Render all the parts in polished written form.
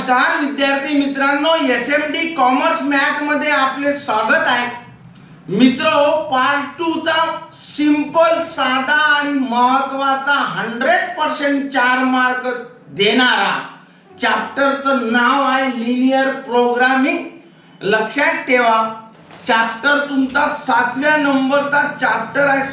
नमस्कार विद्यार्थी मित्रांनो, SMT कॉमर्स मॅथ मध्ये आपले स्वागत आहे. मित्रो, पार्ट 2 चा सिंपल, साधा आणि महत्त्वाचा 100% 4 मार्क देणारा चॅप्टरचं नाव आहे लिनियर प्रोग्रामिंग. लक्षात ठेवा, चॅप्टर तुमचा 7व्या नंबरचा चॅप्टर आहे,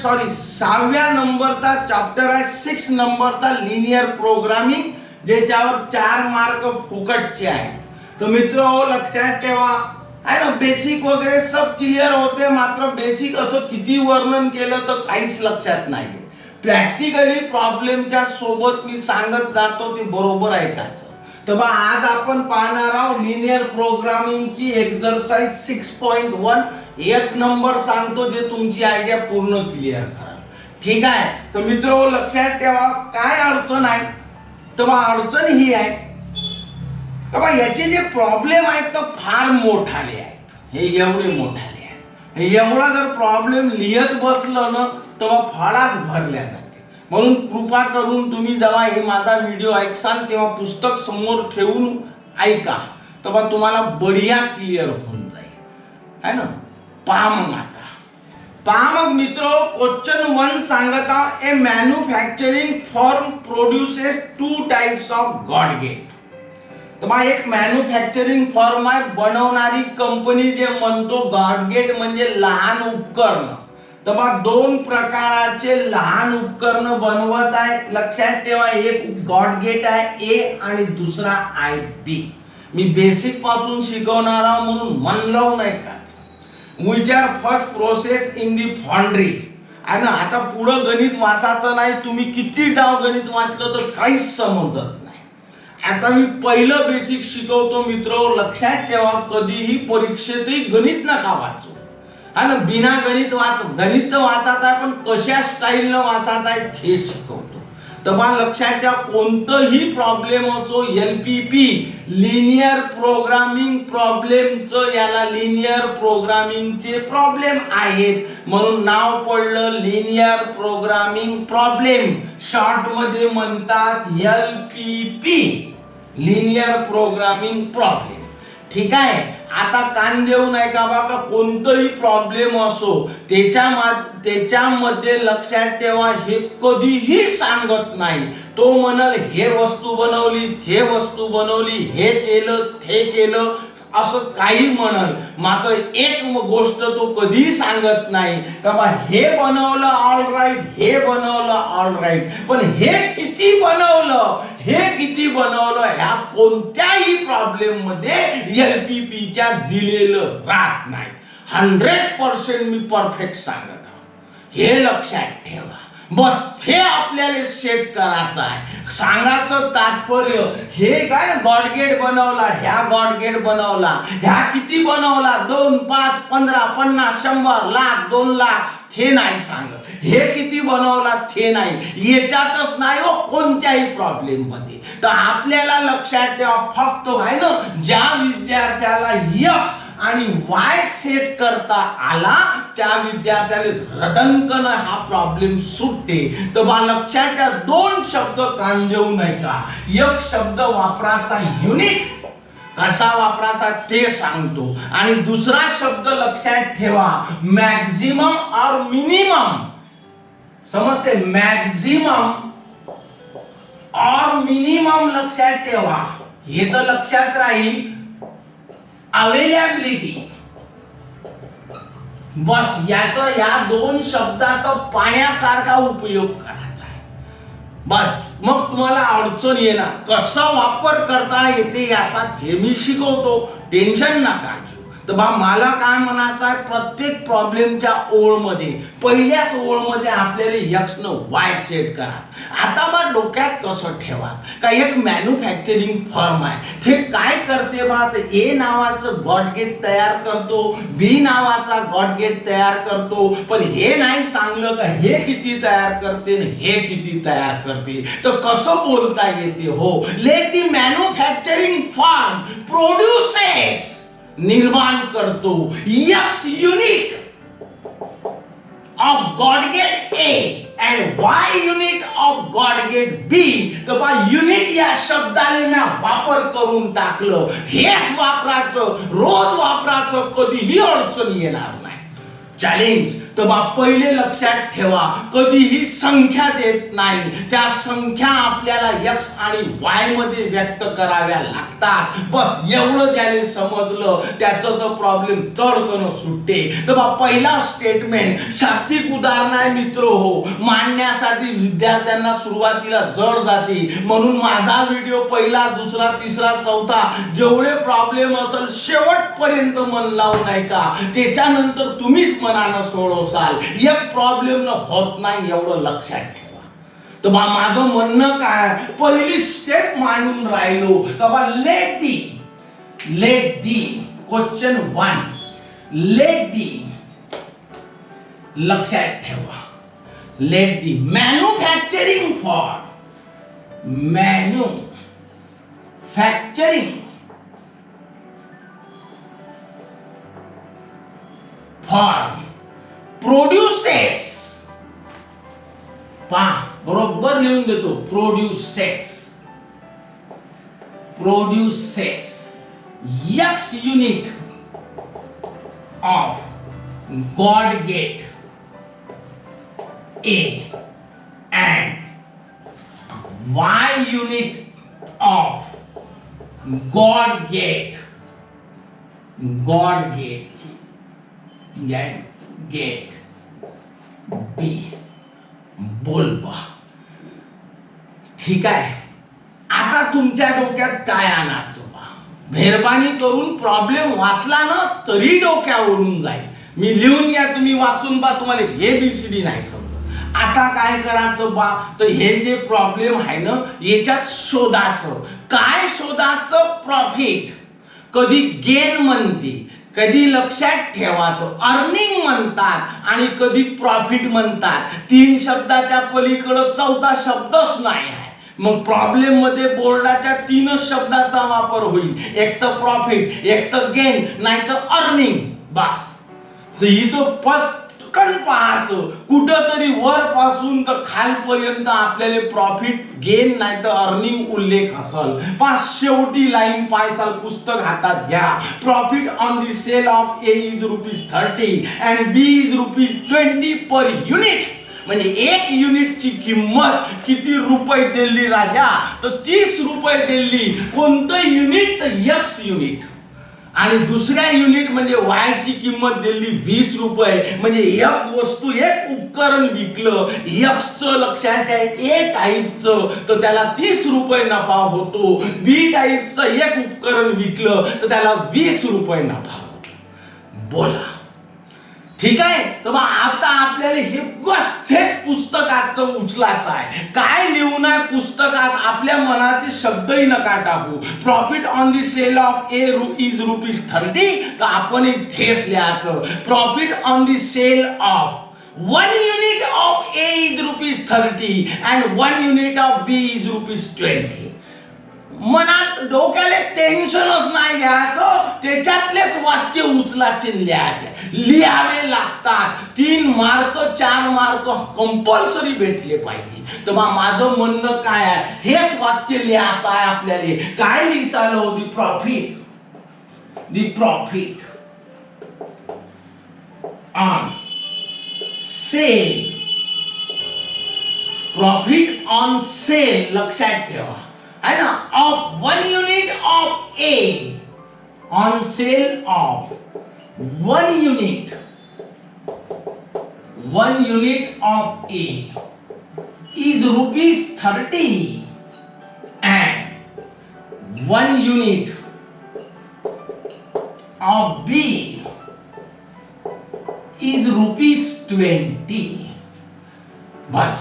6व्या नंबरचा चॅप्टर आहे, 6 नंबरचा लिनियर प्रोग्रामिंग, ज्याच्यावर 4 मार्क फुकटचे आहेत. तर मित्र लक्षात ठेवा, आहे ना, बेसिक वगैरे सब क्लिअर होते, मात्र बेसिक असं किती वर्णन केलं तर काहीच लक्षात नाही. प्रॅक्टिकली प्रॉब्लेमच्या सोबत मी सांगत जातो ते बरोबर ऐकायचं. तर बा आज आपण पाहणार आहोत लिनियर प्रोग्रामिंगची एक्सरसाइज 6.1. एक नंबर सांगतो जे तुमची आयडिया पूर्ण क्लिअर करा. ठीक आहे. तर मित्र लक्षात ठेवा, काय अडचण आहे तर बा अडचण ही आहे का बा याचे जे प्रॉब्लेम आहेत तर फार मोठाले आहेत. हे एवढे मोठाले आहेत. एवढा जर प्रॉब्लेम लिहत बसलं ना तर बा फाडाच भरल्या जाते. म्हणून कृपा करून तुम्ही जेव्हा हे माझा व्हिडिओ ऐकसाल तेव्हा पुस्तक समोर ठेवून ऐका, तर बा तुम्हाला बढिया क्लिअर होऊन जाईल, है ना. पहा मग आता पहा मग मित्रो, क्वेश्चन 1 सांगत आहोत. A manufacturing firm produces 2 types of gadget. तर मग एक मॅन्युफॅक्चरिंग फर्म आहे, बनवणारी कंपनी, जे म्हणतो गॉड गेट म्हणजे लहान उपकरण. तर मग 2 प्रकारचे लहान उपकरण बनवत आहे. लक्षात ठेवा, एक गॉड गेट आहे ए आणि दुसरा आहे बी. मी बेसिक पासून शिकवणार आहे म्हणून म्हणलो नाही का. which are first process in the foundry. आणि आता पुढं गणित वाचायचं नाही. तुम्ही किती डाव गणित वाचलं तर काहीच समजत नाही. आता मी पहिलं बेसिक शिकवतो मित्र. लक्षात ठेवा, कधीही परीक्षेतही गणित नका वाचू. आणि बिना गणित गणित वाचायचं आहे, पण कशा स्टाईलनं वाचायचं आहे ते शिकवतो. तर मला लक्षात ठेवा, कोणतंही प्रॉब्लेम असो, LPP लिनियर प्रोग्रामिंग प्रॉब्लेमचं, याला लिनियर प्रोग्रामिंगचे प्रॉब्लेम आहेत म्हणून नाव पडलं लिनियर प्रोग्रामिंग प्रॉब्लेम. शॉर्ट मध्ये म्हणतात LPP, लिनियर प्रोग्रामिंग प्रॉब्लेम. ठीक आहे. आता कान देऊ नये का बघा, कोणतंही प्रॉब्लेम असो त्याच्यामध्ये लक्षात ठेवा, हे कधीही सांगत नाही. तो म्हणल हे वस्तू बनवली, ते वस्तू बनवली, हे केलं, ते केलं, असं काही म्हणल, मात्र एक गोष्ट तो कधी सांगत नाही का बा हे बनवलं ऑल राईट, हे बनवलं ऑल राईट, पण हे किती बनवलं, हे किती बनवलं ह्या कोणत्याही प्रॉब्लेम मध्ये LPPच्या दिलेलं राहत नाही. 100% मी परफेक्ट सांगत आहोत, हे लक्षात ठेवा. बस हे आपल्याला सेट करायचं आहे. सांगायचं तात्पर्य हे काय, गॉड गेट बनवला, ह्या गॉड गेट बनवला, ह्या किती बनवला, 2, 5, 15, 50, 100, लाख, 2 लाख, हे नाही सांगत. हे किती बनवला ते नाही, याच्यातच नाही हो कोणत्याही प्रॉब्लेम मध्ये. तर आपल्याला लक्षात ठेवा, फक्त आहे ना, ज्या विद्यार्थ्याला X आणि Y सेट करता आला त्या विद्यार्थ्याला रदंकन हा प्रॉब्लेम सुटते. तर बा लक्षात ठेवा, 2 शब्द कान देऊ नये का. एक शब्द वापराचा युनिट कसा वापराचा ते सांगतो, आणि दुसरा शब्द लक्षात ठेवा मॅक्झिमम और मिनिमम. समजते, मॅक्झिमम और मिनिमम लक्षात ठेवा. हे तर लक्षात राहील. अवेलेबिलिटी, बस याचा या 2 शब्दाचा पाण्यासारखा उपयोग करायचा आहे. बस मग तुम्हाला अडचण येणार, कसा वापर करता येते याचा ते मी शिकवतो, टेन्शन नका घेऊ. तर बा मला काय म्हणायचं आहे, प्रत्येक प्रॉब्लेमच्या ओळमध्ये पहिल्याच ओळमध्ये आपल्याला X न Y सेट करा. आता बा डोक्यात कसं ठेवा का, एक मॅन्युफॅक्चरिंग फर्म आहे, ते काय करते बा, A नावाचं गॉड गेट तयार करतो, B नावाचा गॉड गेट तयार करतो, पण हे नाही सांगलं का हे किती तयार करते आणि हे किती तयार करते. तर कसं बोलता येते, हो, let the manufacturing firm produces, निर्माण करतो X unit of gadget A and Y unit of gadget B. तर बा युनिट या शब्दाने मी वापर करून टाकलं. हेच वापरायचं, रोज वापरायचं, कधीही अडचण येणार नाही. चॅलेंज. तर बा पहिले लक्षात ठेवा, कधीही संख्या देत नाही, त्या संख्या आपल्याला एक्स आणि वाय मध्ये व्यक्त कराव्या लागतात. बस एवढं ज्याने समजलं त्याचं तर प्रॉब्लेम तडकन सुटते. तर बा पहिला स्टेटमेंट शाब्दिक उदाहरण आहे मित्र हो, मांडण्यासाठी विद्यार्थ्यांना सुरुवातीला जड जाते. म्हणून माझा व्हिडिओ पहिला, दुसरा, तिसरा, चौथा जेवढे प्रॉब्लेम असेल शेवटपर्यंत मन लावून नाही का, त्याच्यानंतर तुम्हीच मनानं सोडवसाल. एक प्रॉब्लेम होत नाही एवढं लक्षात ठेवा. तर बा माझं म्हणणं काय, पहिली स्टेप मांडून राहिलो. तर बा let the question 1, let the लक्षात ठेवा, late the manufacturing for produces. पहा बरोबर लिहून देतो, produces x unit of gadget A and y unit of God gate B. बोल बा. ठीक आहे, आता तुमच्या डोक्यात काय आणायचं बा, मेहरबानी करून प्रॉब्लेम वाचला ना तरी डोक्यावरून जाईल. मी लिहून घ्या, तुम्ही वाचून बा, तुम्हाला ABCD नाही समजत. आता काय करायचं बा, तर हे जे प्रॉब्लेम आहे ना याच्यात शोधाचं. काय शोधाचं, प्रॉफिट. कधी गेन म्हणते, कधी लक्षात ठेवायचं अर्निंग म्हणतात आणि कधी प्रॉफिट म्हणतात. 3 शब्दाच्या पलीकडे चौथा शब्दच नाही आहे. मग प्रॉब्लेम मध्ये बोर्डाच्या 3च शब्दाचा वापर होईल, एक तर प्रॉफिट, एक तर गेन, नाही तर अर्निंग. बस इथं पटकन पाहायचं, कुठंतरी वर पासून तर खालपर्यंत आपल्याला प्रॉफिट, गेन नाही तर अर्निंग उल्लेख असेल. पाच शेवटी लाईन पायसाल, पुस्तक हातात घ्या. Profit on the sale of A is ₹30 and B is ₹20 per unit. म्हणजे एक युनिटची किंमत किती रुपये दिली राजा, तर ₹30 दिली. कोणतं युनिट, तर एक्स युनिट. आणि दुसऱ्या युनिट म्हणजे वाय ची किंमत दिली ₹20. म्हणजे एक वस्तू, एक उपकरण विकलं एक्सचं, लक्षात आहे, ए टाईपचं, तर त्याला ₹30 नफा होतो. बी टाईपचं एक उपकरण विकलं तर त्याला ₹20 नफा होतो. बोला, ठीक आहे. तर आता आपल्याला हे बस हेच पुस्तकात उचलायचं आहे. काय लिहून आहे पुस्तकात, आपल्या मनाचे शब्दही नका टाकू. Profit on the sale of A is ₹30, तर आपण इथेच लिहायचं profit on the sale of 1 unit of A is ₹30 and 1 unit of B is ₹20. मनात डोक्याला टेन्शनच नाही घ्यायचं, त्याच्यातलेच वाक्य उचलाचे लिहावे लागतात. 3 मार्क 4 मार्क कंपल्सरी भेटले पाहिजे. तर माझं म्हणणं काय आहे, हेच वाक्य लिहायचं आहे आपल्याला. काय लिहिसाल हो, the profit on sale, profit on sale लक्षात ठेवा है ना, of 1 unit of A, on sale of 1 unit of A is ₹30 and 1 unit of B is ₹20. Bus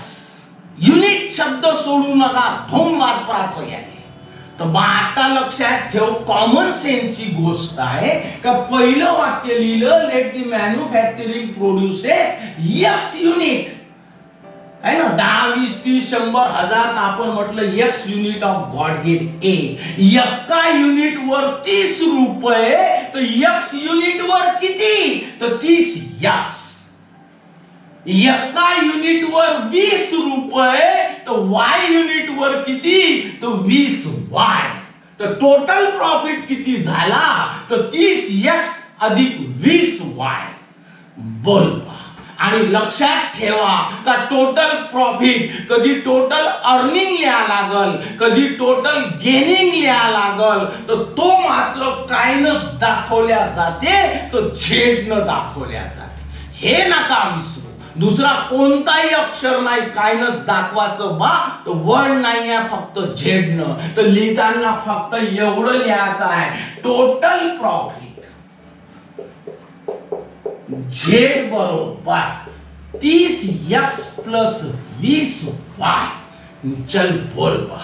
unit शब्द सोडू नका, धोम वापरायचं याने. तर आता लक्षात ठेव, कॉमन सेन्सची गोष्ट आहे का. पहिलं वाक्य लिहिलं, let the manufacturing produces x unit आहे ना, 10, 20, 30, 100, 1000. आपण म्हटलं x unit of gadget ए. एका युनिट वर ₹30, तर एक्स युनिट वर किती, तर 30 एक्स. एका युनिटवर 20 रुपये, तर वाय युनिटवर किती, तर 20 वाय. तर टोटल प्रॉफिट किती झाला, तर 30x अधिक 20 वाय. बोल. आणि लक्षात ठेवा का टोटल प्रॉफिट कधी टोटल अर्निंग लिहा लागल, कधी टोटल गेनिंग लिहा लागल, तर तो मात्र कायनच दाखवल्या जाते, तो झेडनं दाखवल्या जाते. हे नका विसरू. दुसरा कोणताही अक्षर नाही कायनच दाखवायचं बा, तर वर्ड नाही आहे, फक्त झेडनं. तर लिहिताना फक्त एवढं लिहायचं आहे, टोटल प्रॉफिट झेड बरोबर 30x प्लस 20y. चल बोल बा.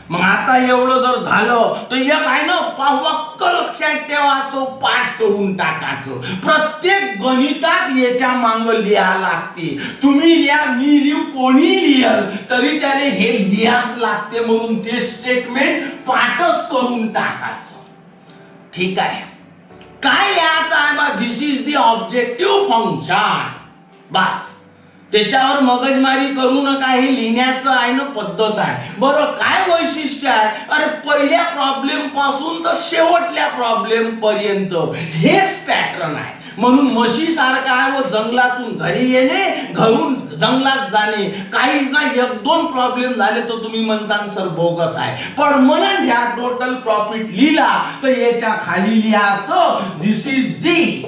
मग आता एवढं जर झालं तर एक आहे ना वक्क लक्षात ठेवायचं, पाठ करून टाकायचं. प्रत्येक गणितात याच्या मांग लिहा लागते. तुम्ही लिहा, मी लिहू, कोणी लिहल तरी त्याने हे लिहाच लागते, म्हणून ते स्टेटमेंट पाठच करून टाकायचं. ठीक आहे. काय लिहायचं आहे बा, this is the objective function. बस त्याच्यावर मगजमारी करू नका. हे लिहिण्याचं आहे ना पद्धत आहे. बरं काय वैशिष्ट्य आहे, अरे पहिल्या प्रॉब्लेम पासून तर शेवटल्या प्रॉब्लेम पर्यंत हेच पॅटर्न आहे. म्हणून म्हशी सारखा आहे, व जंगलातून घरी येणे, घरून जंगलात जाणे. काहीच नाही, एक दोन प्रॉब्लेम झाले तर तुम्ही म्हणता सर बोगस आहे. पण म्हणून ह्या टोटल प्रॉफिट लिहिला तर याच्या खाली लिहायचं, this is the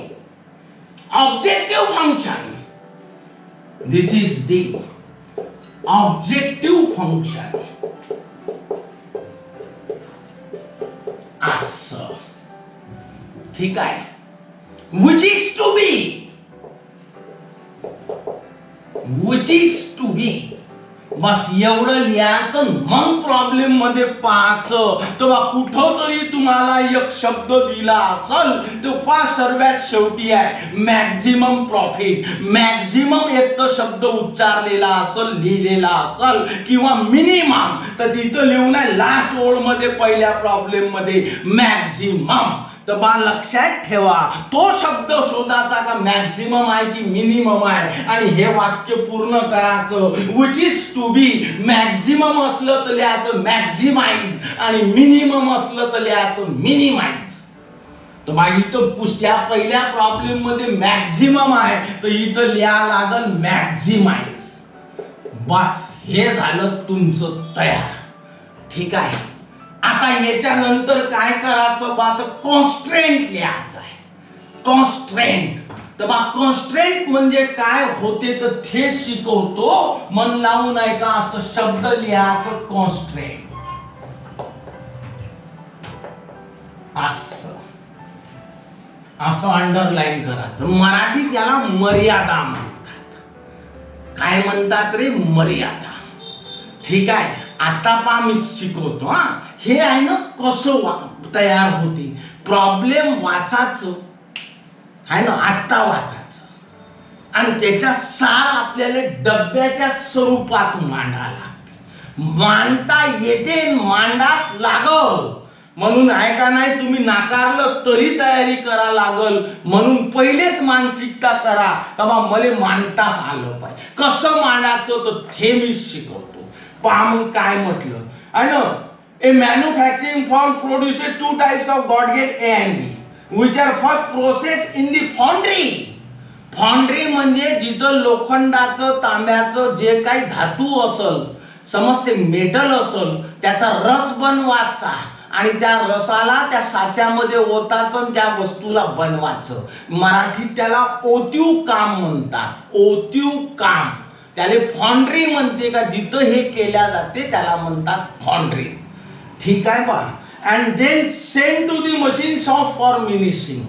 objective function. This is the objective function. असं. ठीक आहे. Which is to be. Which is to be. बस एवढं लिहायचं. मग प्रॉब्लेम मध्ये पाहायचं, तेव्हा कुठंतरी तुम्हाला एक शब्द दिला असल, तो पाच सर्वात शेवटी आहे मॅक्झिमम प्रॉफिट. मॅक्झिमम एक तर शब्द उच्चारलेला असल, लिहिलेला असल, किंवा मिनिमम, तर तिथं लिहून आहे लास्ट ओळ मध्ये पहिल्या प्रॉब्लेम मध्ये मॅक्झिमम. तर बा लक्षात ठेवा, तो शब्द शोधाचा का मॅक्झिमम आहे की मिनिमम आहे, आणि हे वाक्य पूर्ण करायचं. Which is to be maximum असलं तर लिहायचं मॅक्झिमाइज, आणि मिनिमम असलं तर लिहायचं मिनिमाइज. तर मग इथं या पहिल्या प्रॉब्लेम मध्ये मॅक्झिमम आहे, तर इथं लिहा लागल मॅक्झिमाइज. बस हे झालं तुमचं तयार. ठीक आहे. आता याच्यानंतर काय करायचं बा, तर कॉन्स्ट्रेंट लिहायचं आहे. कॉन्स्ट्रेंट. तर बा कॉन्स्ट्रेंट म्हणजे काय होते तर ते शिकवतो. मन लावून ऐका. असं शब्द लिहायचं कॉन्स्ट्रेंट. असं असं अंडरलाईन करायचं. मराठीत याला मर्यादा म्हणतात. काय म्हणतात रे, मर्यादा. ठीक आहे. आता पा मी शिकवतो. हे आहे ना कसं तयार होते. प्रॉब्लेम वाचायचं आहे ना, आत्ता वाचायचं, आणि त्याच्या सार आपल्याला डब्याच्या स्वरूपात मांडा लागते. मांडता येते, मांडास लागल. म्हणून आहे का नाही, तुम्ही नाकारलं तरी तयारी करा लागल. म्हणून पहिलेच मानसिकता करा का बा मला मांडताच आलं पाहिजे. कसं मांडायचं तर हे मी शिकवतो. पहा मग काय म्हटलं आहे ना, a manufacturing firm produces two types of gadget A and B which are first process in the foundry. Foundry म्हणजे जिथं लोखंडाचं, तांब्याचं जे काही धातू असल, समजते मेटल असल, त्याचा रस बनवायचा, आणि त्या रसाला त्या साच्यामध्ये ओताचं, त्या वस्तूला बनवायचं. मराठीत त्याला ओतीव काम म्हणतात. ओतीव काम त्याला फाउंड्री म्हणते. का जिथं हे केल्या जाते त्याला म्हणतात फाउंड्री. ठीक आहे बा. And then send to the machine shop for finishing.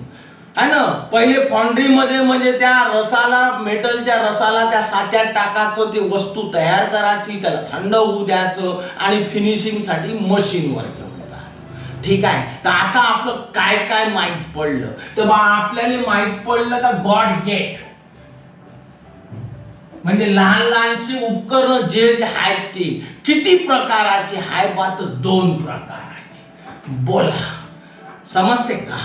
आहे ना, पहिले फाउंड्री मध्ये म्हणजे त्या रसाला, मेटलच्या रसाला त्या साच्यात टाकायचं, ती वस्तू तयार करायची, त्याला थंड होऊ द्यायचं, आणि फिनिशिंग साठी मशीनवर घेऊन जायचं. ठीक आहे. तर आता आपलं काय काय माहित पडलं, तर बा आपल्याला माहित पडलं का गॉड गेट म्हणजे लहान लहानशी उपकरण जे आहेत ते किती प्रकाराचे आहे बा, तर 2 प्रकाराचे. बोला समजते का.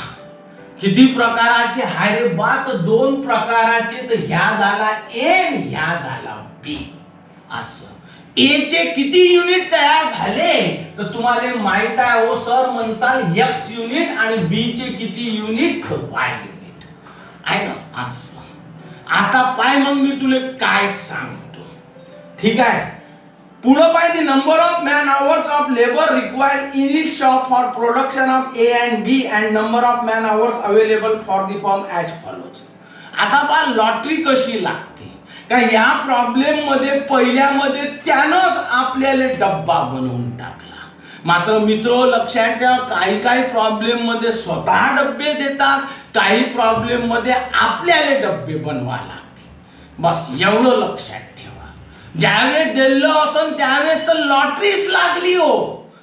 किती प्रकाराचे हाय रे बा? तर 2 प्रकाराचे. तर ह्या झाला ए, ह्या झाला बी. असं ए चे किती युनिट तयार झाले तर तुम्हाला माहित आहे हो सर म्हणसाल x युनिट आणि बी चे किती युनिट तर y युनिट आहे ना. असं आता पाय मग मी तुला काय सांगतो. ठीक आहे, पुढे पाय the number of man hours of labour required in each shop for production of A and B and number of man hours available for the firm as follows. आता पा लॉटरी कशी लागते का या प्रॉब्लेम मध्ये पहिल्यामध्ये त्यानंच आपल्याला डब्बा बनवून टाकला. मात्र मित्र लक्षात ठेवा काही काही प्रॉब्लेम मध्ये स्वतः डब्बे देतात, काही प्रॉब्लेम मध्ये आपल्याला डब्बे बनवा लागते. बस एवढं लक्षात ठेवा. ज्यावेळेस दिलं असन त्यावेळेस तर लॉटरीच लागली हो,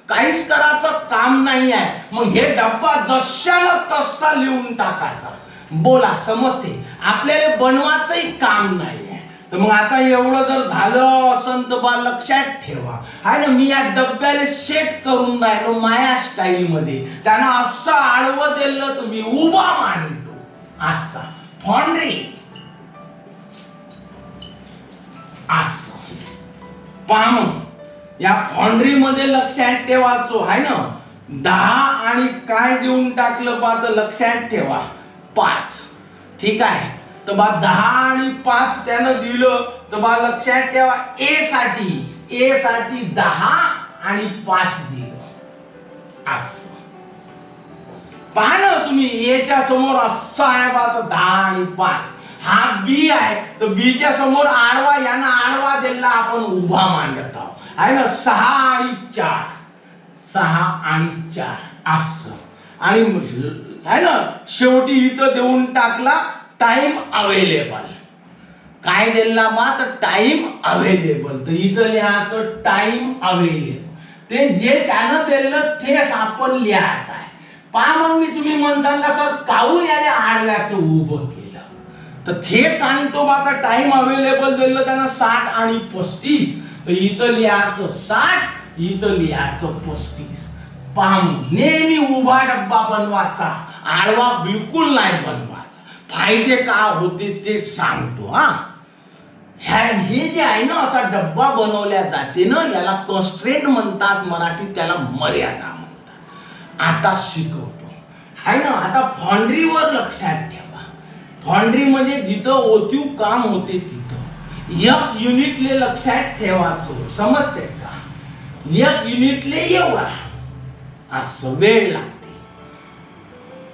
काहीच करायचं काम नाही आहे. मग हे डब्बा जशाला तसा लिहून टाकायचा. बोला समजते, आपल्याला बनवायचंही काम नाही आहे. तर मग आता एवढं जर झालं असं तर बा लक्षात ठेवा आहे ना, मी या डब्याला सेट करून राहिलो माया स्टाईल मध्ये. त्यानं असं आडवं दिलं तुम्ही उभा मांडतो असा फॉन्ड्री असं पाम. या फॉन्ड्री मध्ये लक्षात ठेवायचो आहे ना. 10 आणि काय देऊन टाकलं बा तर लक्षात ठेवा 5. ठीक आहे, तर बा 10 आणि 5 त्यानं दिलं तर बा लक्षात ठेवा ए साठी 10 आणि 5 दिलं असं. पहा ना तुम्ही ए च्या समोर असं आहे बा तर 10 आणि 5. हा बी आहे तर बी च्या समोर आडवा, यानं आडवा दिला आपण उभा मांडत आहोत आहे ना. 6 आणि 4 असं. आणि आहे ना शेवटी इथं देऊन टाकला टाइम अवेलेबल. काय दिला बा तर टाइम अवेलेबल. तर इथं लिहायचं टाइम अवेलेबल. ते जे त्यानं दिलं तेच आपण लिहायचं आहे. पहा मग मी तुम्ही म्हणता का सर काहून याने आडव्याचं उभं केलं तर ते सांगतो बा. आता टाइम अवेलेबल दिलं त्यानं 60 आणि 35. तर इथं लिहायचं 60, इथं लिहायचं 35. पहा नेहमी उभा डब्बा बनवायचा, आडवा बिलकुल नाही बनवायचा. फायदे का होते ते सांगतो. हे जे आहे ना असा डब्बा बनवल्या जाते ना याला कॉन्स्ट्रेंट म्हणतात मराठीत, त्याला मर्यादा म्हणतात. आता शिकवतो आहे ना. आता फॉन्ड्रीवर लक्षात ठेवा. फॉन्ड्री म्हणजे जिथं ओतीव काम होते तिथं 1 युनिटले लक्षात ठेवायचं. समजते का? 1 युनिटले एवढा असं वेळ लागते.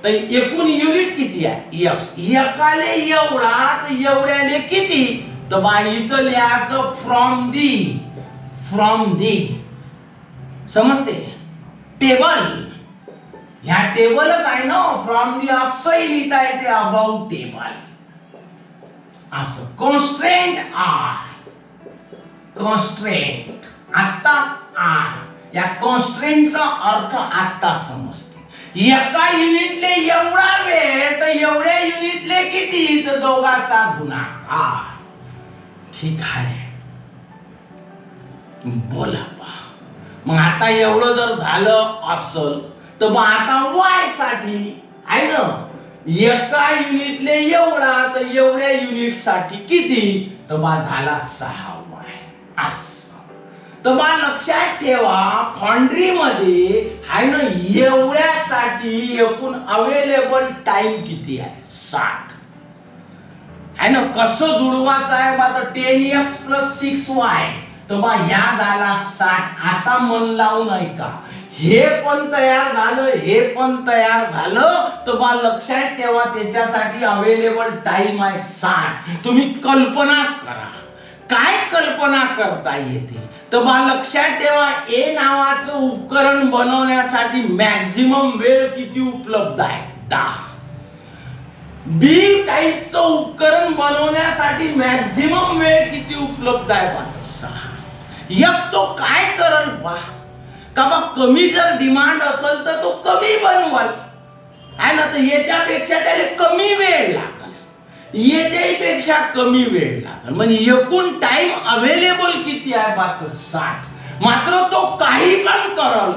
तर एकूण युनिट किती आहे x. एकाले एवढा तर एवढ्याले किती तर बा इथं लिहायचं फ्रॉम दी समजते टेबल. ह्या टेबलच आहे ना फ्रॉम दी असंही लिहिता येते अबाउट टेबल असं. कॉन्स्ट्रेंट आता या कॉन्स्ट्रेंटचा अर्थ आता समजते. एका युनिटले एवढा वेळ तर एवढ्या युनिटले किती तर दोघाचा गुणाकार. ठीक आहे, बोला बा. मग आता एवढं जर झालं असल तर मग आता वाय साठी आहे ना एका युनिटले एवढा तर एवढ्या युनिट साठी किती तर बा झाला 6y असं. तर बा लक्षात ठेवा फॉन्ड्री मध्ये आहे ना एवढ्यासाठी एकूण अवेलेबल टाइम किती आहे 60 आहे ना. कसं जुळवायचं आहे बा तर 10x + 6y तर बा या झाला 60. आता मन लावून ऐका, हे पण तयार झालं हे पण तयार झालं तर बा लक्षात ठेवा त्याच्यासाठी अवेलेबल टाइम आहे 60. तुम्ही कल्पना करा काय कल्पना करता येते तर बा लक्षात ठेवा ए नावाचं उपकरण बनवण्यासाठी मॅक्झिमम वेळ किती उपलब्ध आहे 10. बी टाईपचं उपकरण बनवण्यासाठी मॅक्झिमम वेळ किती उपलब्ध आहे बा 6. एक तो काय करल बा का बा कमी जर डिमांड असेल तर तो कमी बनवाल आहे ना. तर याच्यापेक्षा त्याला कमी वेळ लागल, याच्यापेक्षा कमी वेळ लागल. म्हणजे एकूण टाइम अवेलेबल किती आहे बा तर 60. मात्र तो काही पण करल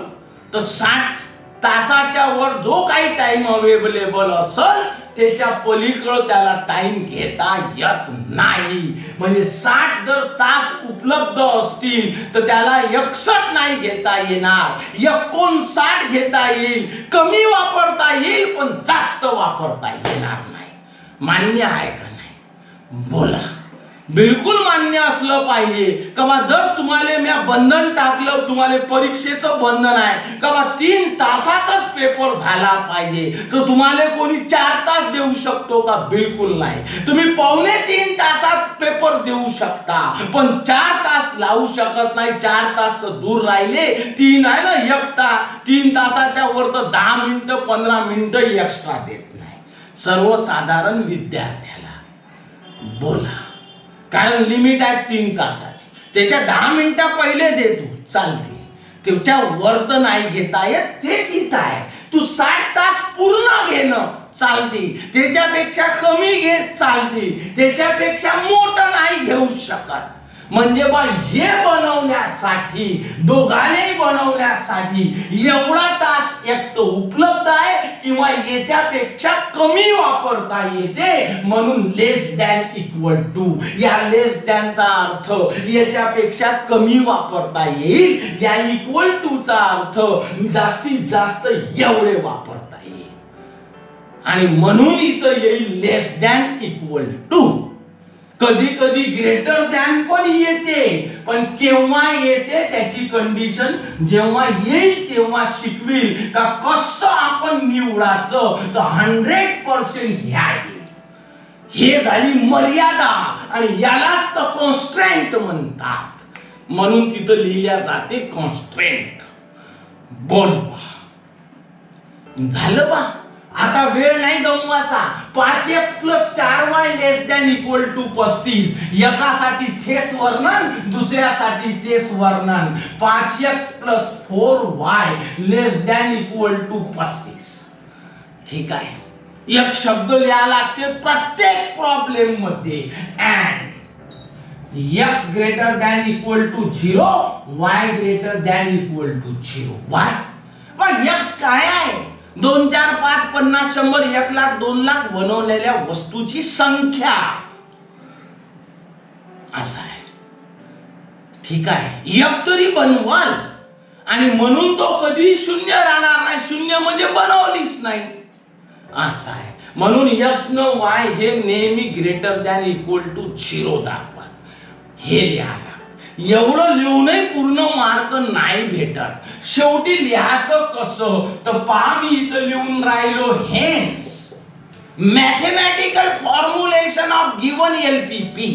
तर 60 तासाच्या वर जो काही टाइम अवेलेबल असेल त्याच्या पलीकडे त्याला टाइम घेता येत नाही. म्हणजे 60 जर तास उपलब्ध असतील तर त्याला 61 नाही घेता येणार, 59 घेता येईल. कमी वापरता येईल पण जास्त वापरता येणार नाही. मान्य आहे का नाही? बोला. बिलकुल मान्य असलं पाहिजे. का जर तुम्हाला मी बंधन टाकलं, तुम्हाला परीक्षेचं बंधन आहे का 3 तासातच पेपर झाला पाहिजे, तर तुम्हाला कोणी 4 तास देऊ शकतो का? बिलकुल नाही. तुम्ही 2.25 तासात पेपर देऊ शकता पण 4 तास लावू शकत नाही. 4 तास तर दूर राहिले, 3 आहे ना 1 तास. 3 तासाच्या वर तर 10 मिनिटं 15 मिनिटं एक्स्ट्रा देत नाही सर्वसाधारण विद्यार्थ्याला. बोला. कारण लिमिट आहे 3 तासाची. त्याच्या 10 मिनिटं पहिले दे तू चालते, त्याच्या वर तर नाही घेता येत. तेच इथं आहे. तू 60 तास पूर्ण घेणं चालते, त्याच्यापेक्षा कमी घे चालते, त्याच्यापेक्षा मोठं नाही घेऊ शकत. म्हणजे बा हे बनवण्यासाठी, दोघांनाही बनवण्यासाठी एवढा तास एक तो उपलब्ध आहे किंवा याच्यापेक्षा कमी वापरता येते. म्हणून लेस दॅन इक्वल टू. या लेस दॅनचा अर्थ याच्यापेक्षा कमी वापरता येईल, या इक्वल टू चा अर्थ जास्तीत जास्त एवढे वापरता येईल. आणि म्हणून इथं येईल लेस दॅन इक्वल टू. कधी कधी ग्रेटर दॅन पण येते, पण केव्हा येते त्याची कंडिशन जेव्हा येईल तेव्हा शिकवील का कसं आपण निवडायचं. तर 100% ह्या हे झाली मर्यादा आणि यालाच तर कॉन्स्ट्रेंट म्हणतात. म्हणून तिथं लिहिल्या जाते कॉन्स्ट्रेंट. बोल बा. झालं बा. आता वेळ नाही गमवायचा. 5x + 4y less than equal to 35. एकासाठी थेस वर्णन, दुसऱ्यासाठी तेच वर्णन. 5x + 4y less than equal to 35. ठीक आहे. एक शब्द लिहायला लागते प्रत्येक प्रॉब्लेम मध्ये. And x greater than equal to 0, y greater than equal to 0. Y x काय आहे? 2 4 5 50 100 1 लाख 2 लाख बनवलेल्या वस्तूची संख्या असं आहे. ठीक आहे. एक तरी बनवाल आणि म्हणून तो कधी शून्य राहणार नाही. शून्य म्हणजे बनवलीच नाही असं आहे. म्हणून x न y हे नेहमी ग्रेटर दॅन इक्वल टू 0 दाखवायचं. हे लिहा. एवढं लिहूनही पूर्ण मार्क नाही भेटत. शेवटी लिहायचं कसं तर पहा मी इथं लिहून राहिलो hence mathematical formulation of given LPP.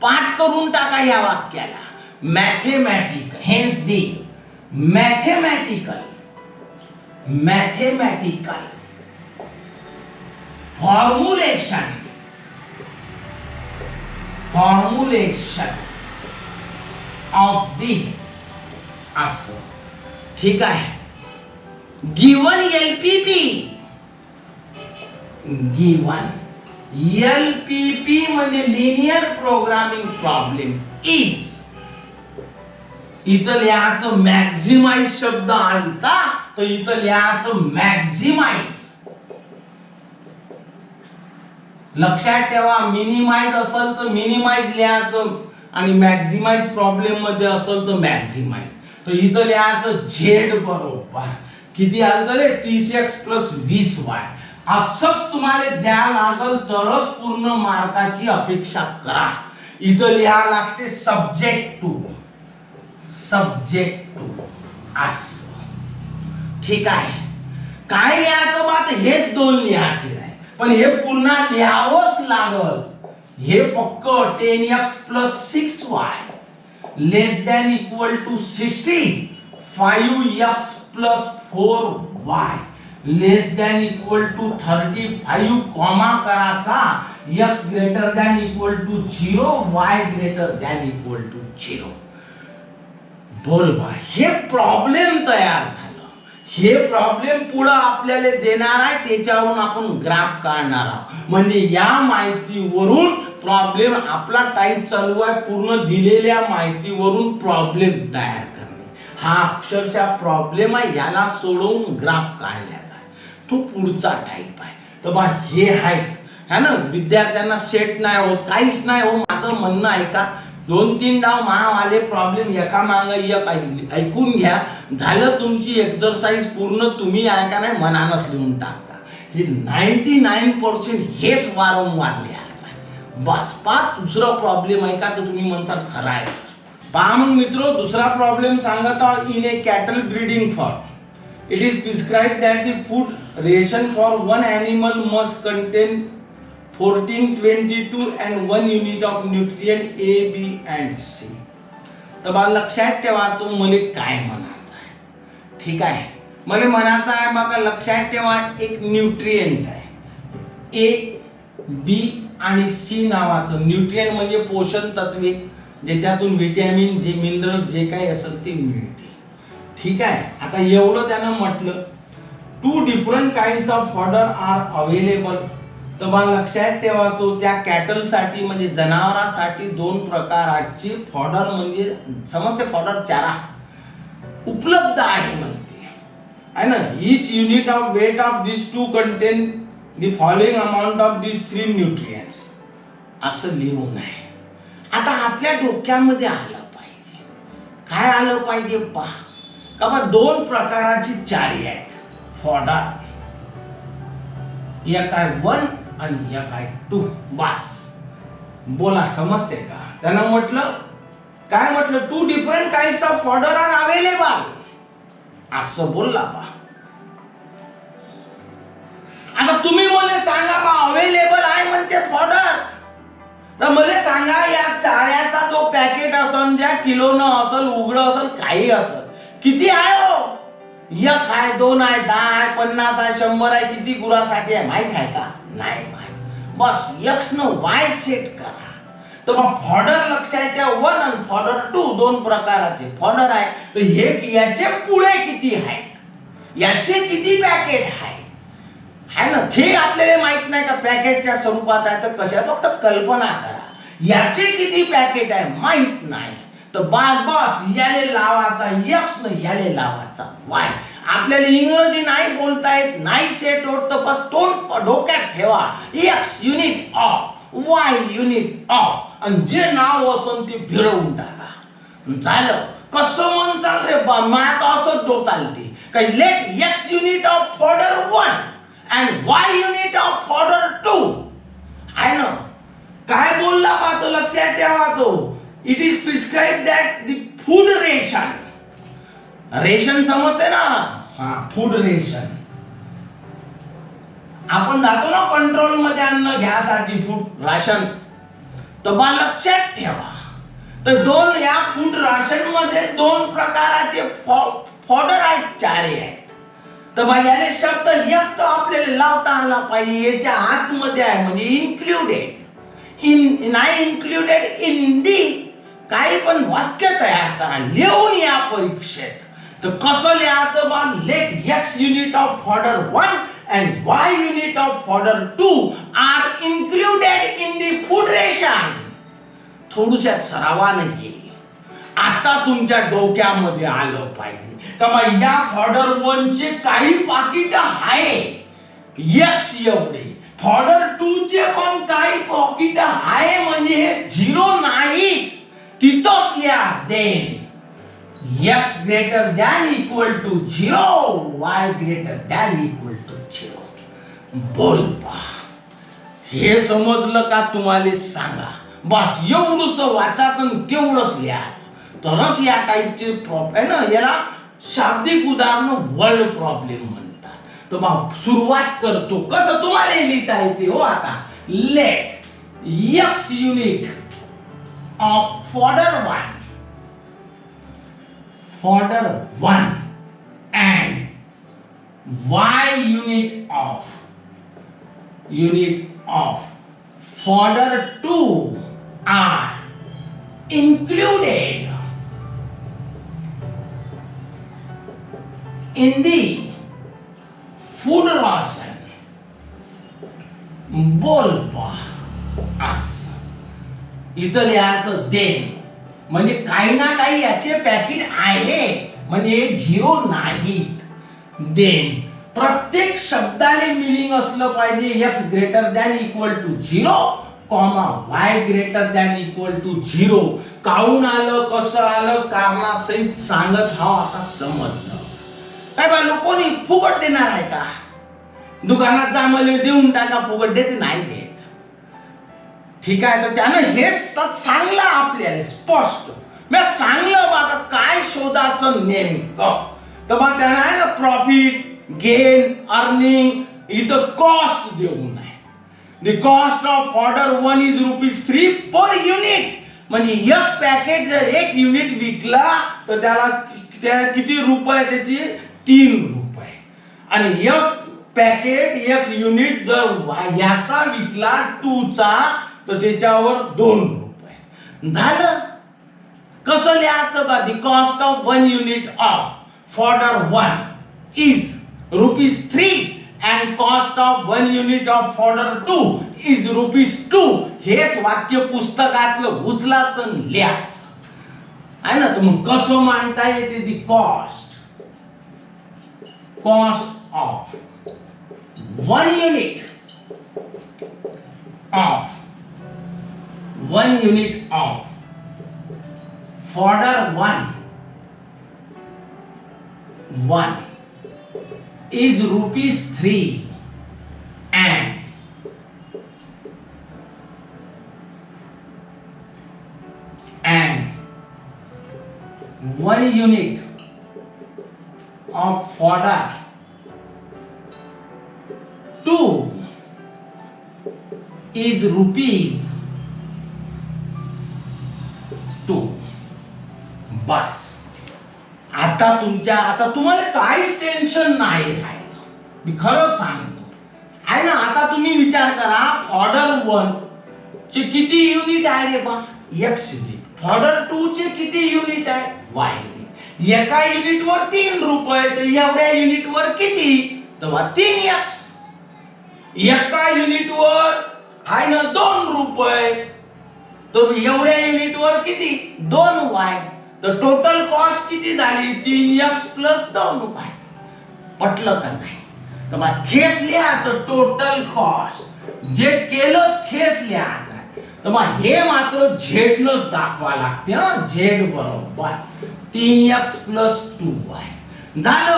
पाठ करून टाका या वाक्याला. Mathematical hence the mathematical formulation of the असं. ठीक आहे. Given LPP. गिवन LPP म्हणजे लिनियर प्रोग्रामिंग प्रॉब्लेम इज. इथं लिहायचं मॅक्झिमाइज शब्द आलता तर इथं लिहायचं मॅक्झिमाइज. लक्षात ठेवा. मिनिमाइज असेल तर मिनिमाइज लिहायचं आणि मॅक्झिमाइज प्रॉब्लेम मध्ये असेल तर मॅक्झिमाइज. तर इथं लिहायचं z बरोबर किती आलं रे 30x + 20y. असंच तुम्हाला द्या लागल तरच पूर्ण मार्काची अपेक्षा करा. इथं लिहा लागते सब्जेक्ट टू असं. ठीक आहे. काय लिहायचं बात हेच 2 लिहायचे आहे पण हे पुन्हा लिहावंच लागल. हे पक्क 10x + 6y less than equal to 60. 5x + 4y less than equal to 35. Comma करायचा. x greater than equal to 0, y greater than equal to 0. बोल बा. हे प्रॉब्लेम तयार झालं. हे प्रॉब्लेम पुढे आपल्याला देणार आहे, त्याच्यावरून आपण ग्राफ काढणार आहोत. म्हणजे या माहितीवरून प्रॉब्लेम आपला टाइम चालू आहे. पूर्ण दिलेल्या माहितीवरून प्रॉब्लेम तयार करणे हा अक्षरशः प्रॉब्लेम आहे, याला सोडवून ग्राफ काढल्याचा आहे, तो पुढचा टाईप आहे. तर बा हे आहेत है ना, विद्यार्थ्यांना सेट नाही होत, काहीच नाही हो. माझं म्हणणं आहे का, 2-3 डाव महावाले प्रॉब्लेम एका मागं एक ऐकून घ्या, झालं तुमची एक्सरसाइज पूर्ण. तुम्ही ऐका नाही मनानच लिहून टाकता. हे 99% हेच वारंवार लिहायचं आहे. बस पा दुसरा प्रॉब्लेम आहे का, तर तुम्ही म्हणसाल खरं आहे सर. पहा मग मित्र, दुसरा प्रॉब्लेम सांगत आहोत. In a cattle breeding farm it is prescribed that the food ration for one animal must contain 14, 22 and 1 unit of nutrient A, B and C. तर बा लक्षात ठेवायचं मला काय म्हणायचं आहे. ठीक आहे, मला म्हणायचं आहे बघा, लक्षात ठेवा एक न्यूट्रिएंट आहे ए, बी आणि सी नावाचं. न्यूट्रिएंट म्हणजे पोषण तत्वे, ज्याच्यातून विटॅमिन जे मिनरल्स जे काही असेल ते मिळते. ठीक आहे, आता एवढं त्यानं म्हटलं. 2 different kinds of fodder are available. तर बा लक्षात ठेवायचो त्या कॅटलसाठी म्हणजे जनावरांसाठी 2 प्रकारची फॉडर म्हणजे समजते, फॉडर चारा उपलब्ध आहे म्हणते आहे ना. Each unit of weight of this 2 contain the following amount of this 3 nutrients असं लिहून आहे. आता आपल्या डोक्यामध्ये आलं पाहिजे, काय आलं पाहिजे पहा का बा 2 प्रकारची चारी आहेत फॉडर. एक आहे 1 आणि एक आहे 2. बस बोला, समजते का. त्यानं म्हटलं काय म्हटलं, 2 different kinds of fodder are available असं बोलला बा. आता तुम्ही मला सांगा बा, अवेलेबल आहे म्हणते फॉडर, तर मला सांगा या चाऱ्याचा जो पॅकेट असेल, ज्या किलोनं असेल, उघडं असेल, काही असेल, किती आहे हो. 1 आहे, 2 आहे, 10 आहे, 50 आहे, 100 आहे, किती गुरासाठी आहे माहित आहे का, नाही माहित. बस एक्स न वाय सेट करा. तर मग फॉडर लक्षात ठेवा, 1 आणि फॉडर 2 2 प्रकाराचे फॉडर आहे. तर हे याचे पुढे किती आहेत, याचे किती पॅकेट आहे ना, ते आपल्याला माहित नाही का पॅकेटच्या स्वरूपात आहे तर कशा, फक्त कल्पना करा. याचे किती पॅकेट आहे माहित नाही, तर बस याले लावायचा एक्स न याले लावायचा वाय. आपल्याला इंग्रजी नाही बोलता येत, नाही सेट होत, तर बस तोंड डोक्यात ठेवा. X unit of, Y unit of, आणि जे नाव असन ते भिडवून टाका. झालं. कसं म्हणसाल रे बा, मॅथ असं डोकालते काही. Let x unit of fodder 1 and Y unit of fodder 2 आहे ना. काय बोलला बा तो लक्षात ठेवा. तो it is prescribe that the food ration, ration समजते ना, हा फूड रेशन. आपण जातो ना कंट्रोल मध्ये अन्न घ्यासाठी फूड राशन. तर बा लक्षात ठेवा, तर 2 या फूड राशन मध्ये 2 प्रकाराचे फॉडर आहेत, चारे आहेत. तर बा याने शब्द एक तर आपल्याला लावता आला पाहिजे, याच्या आतमध्ये आहे म्हणजे इन्क्लुडेड. नाही इन्क्लुडेड इन दी, काही पण वाक्य तयार करा, लिहून या परीक्षेत. तर कसं लिहायचं बा, let x unit of fodder 1 and Y unit of fodder 2 are included in the food ration. थोडुशा सरावाने येईल. आता तुमच्या डोक्यामध्ये आलं पाहिजे का बा या फॉडर 1 चे काही पाकिट आहे एक्स एवढे, फॉडर 2 चे पण काही पाकिट आहे, म्हणजे हे 0 नाही. तिथंच लिहा. Then x greater than equal to 0, y greater than equal to 0. बोल पा, हे समजलं का तुम्हाला सांगा. बस एवढंच वाचायचं, तेवढंच लिहायचं, तरच या टाईपचे प्रॉब्लेम ना, याला शाब्दिक उदाहरण वर्ड प्रॉब्लेम म्हणतात. तर मग सुरुवात करतो, कसं तुम्हाला लिहिता येते हो. आता let x unit of fodder 1 and y unit of fodder 2 are included in the food ration. बोल पा, असं इथं लिहायचं देन, म्हणजे काही ना काही याचे पॅकेट आहे. म्हणजे झिरो नाहीत. देन प्रत्येक शब्दाने मिनिंग असलं पाहिजे x greater than equal to zero comma y greater than equal to zero. काहून आलं, कसं आलं, कारणासहित सांगत हा. आता समजलं काय बा, कोणी फुकट देणार आहे का? दुकानात जा मला देऊन टाका, फुकट देते नाही देत. ठीक आहे, तर त्यानं हे सांगलं आपल्याला स्पष्ट. मी सांगलं बघा काय शोधाचं नेमकं. तर मग त्यानं आहे ना प्रॉफिट, गेन, अर्निंग, इथं कॉस्ट देऊन आहे. The cost of order 1 is ₹3 per unit. म्हणजे एक पॅकेट जर एक युनिट विकला तर त्याला किती रुपये, त्याची 3 रुपये. आणि एक पॅकेट एक युनिट जर याचा विकला 2 चा तर त्याच्यावर 2 रुपये झालं. कसं लिहायचं बा, the cost of 1 unit of fodder 1 is ₹3 and cost of 1 unit of fodder 2 is ₹2. हेच वाक्य पुस्तकातलं उचलाचं लिहायचं आहे ना. तर मग कसं मांडता येते, दी cost of 1 unit of fodder 1 is ₹3 and and 1 unit of fodder 2 is ₹2. बस आता तुम्हाला काहीच टेन्शन नाही आहे. मी खरं सांगतो आहे ना. आता तुम्ही विचार करा, फॉर्डर 1 चे किती युनिट आहे रे बा, x युनिट. फॉर्डर 2 चे किती युनिट आहे, y युनिट. एका युनिटवर 3 रुपये, तर एवढ्या युनिटवर किती, तर 3x. एका युनिटवर आहे ना 2 रुपये, तर एवढ्या युनिटवर किती, 2y. तर टोटल कॉस्ट किती झाली, 3x + 2y. पटलं का नाही? तर मग थेस लिहायचं टोटल कॉस्ट. जे केलं थेस लिहायचं. तर मग हे मात्र झेडनच दाखवा लागते. झेड बरोबर 3x + 2y झालं.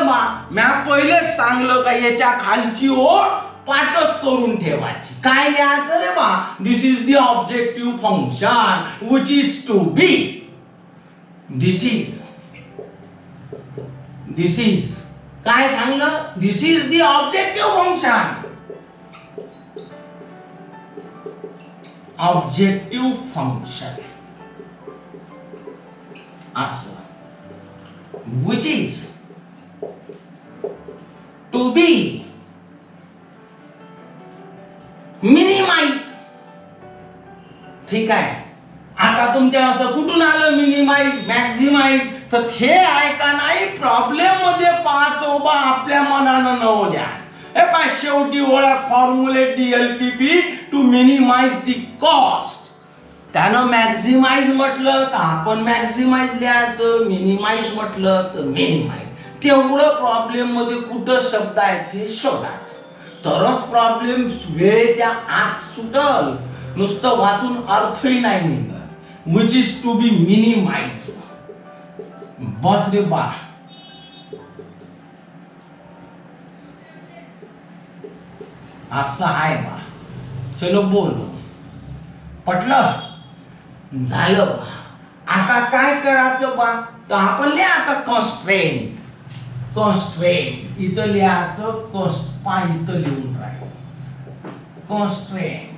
मी पहिलेच सांगलं का याच्या खालची ओळ पाठच करून ठेवायची. काय लिहायचं रे बा, this is the objective function which is to be. This is काय सांगलं, this is the objective function. Objective function असं, which is to be minimize. ठीक आहे. आता तुमच्या असं कुठून आलं मिनिमाइज, मॅक्झिमाइज, तर हे आहे का नाही प्रॉब्लेम मध्ये 5 ओबा आपल्या मनानं न द्या. हे पाय शेवटी ओळख formulate the LPP to minimise the cost. त्यानं मॅक्झिमाइज म्हटलं तर आपण मॅक्झिमाइज लिहायचं, मिनिमाइज म्हटलं तर मिनिमाइज. तेवढं प्रॉब्लेम मध्ये कुठं शब्द आहेत ते शोधायचं, तरच प्रॉब्लेम वेळेच्या आत सुटल. नुसतं वाचून अर्थही नाही निघत. which is to be minimized. बस रे बा. असं आहे बा. चलो बोलो, पटलं झालं बा. आता काय करायचं बा, तर आपण लिहायचं कॉन्स्ट्रेंट. इथं लिहायचं कॉस्ट, पा इथं लिहून राहील कॉन्स्ट्रेंट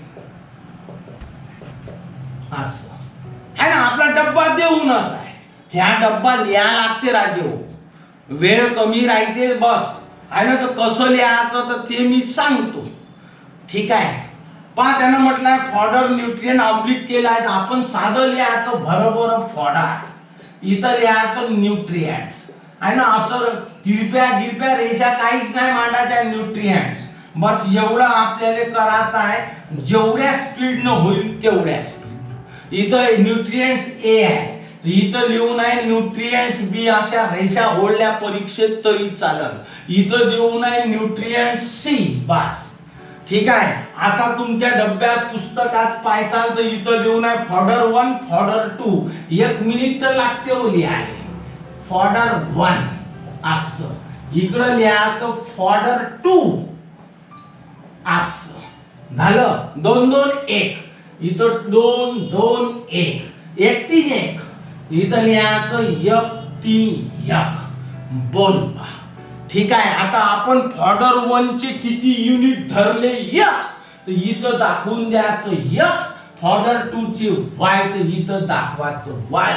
असं आहे ना. आपला डब्बा देऊनच आहे. ह्या डब्बा लिहा लागते राजे, वेळ कमी राहते बस आहे ना. तर कसं लिहायचं तर ते मी सांगतो. ठीक आहे. पहा त्यानं म्हटलंय फॉडर न्यूट्रिएंट ऑब्लिक केलं आहे. आपण साधं लिहायचं भरभर फॉडर, इथं लिहायचं न्यूट्रिएंट्स आहे ना. असं तिरप्या रेषा काहीच नाही मांडायच्या, न्यूट्रिएंट्स बस एवढं आपल्याला करायचं आहे. जेवढ्या स्पीडनं होईल तेवढ्या स्पीड. इथं न्यूट्रिएंट्स ए आहे, तर इथं लिहून आहे न्यूट्रिएंट्स बी, अशा रेषा ओढल्या परीक्षेत तरी चालेल. इथं लिहून आहे न्यूट्रिएंट्स सी. बस ठीक आहे. आता तुमच्या डब्यात पुस्तकात पाहायचाल तर इथं लिहून आहे फॉडर 1 फॉडर 2. 1 मिनिट तर लागते हो लिहायला. फॉडर 1 असं, इकडं लिहायचं फॉडर 2 असं. झालं 2 2 1. इथं 2 2 1 1 3 1. इथं लिहायचं 1 3 1. बोल बा. ठीक आहे. आता आपण फॉडर 1 चे किती युनिट धरले x, तर इथं दाखवून द्यायचं x. फॉडर 2 चे y, तर इथं दाखवायचं y.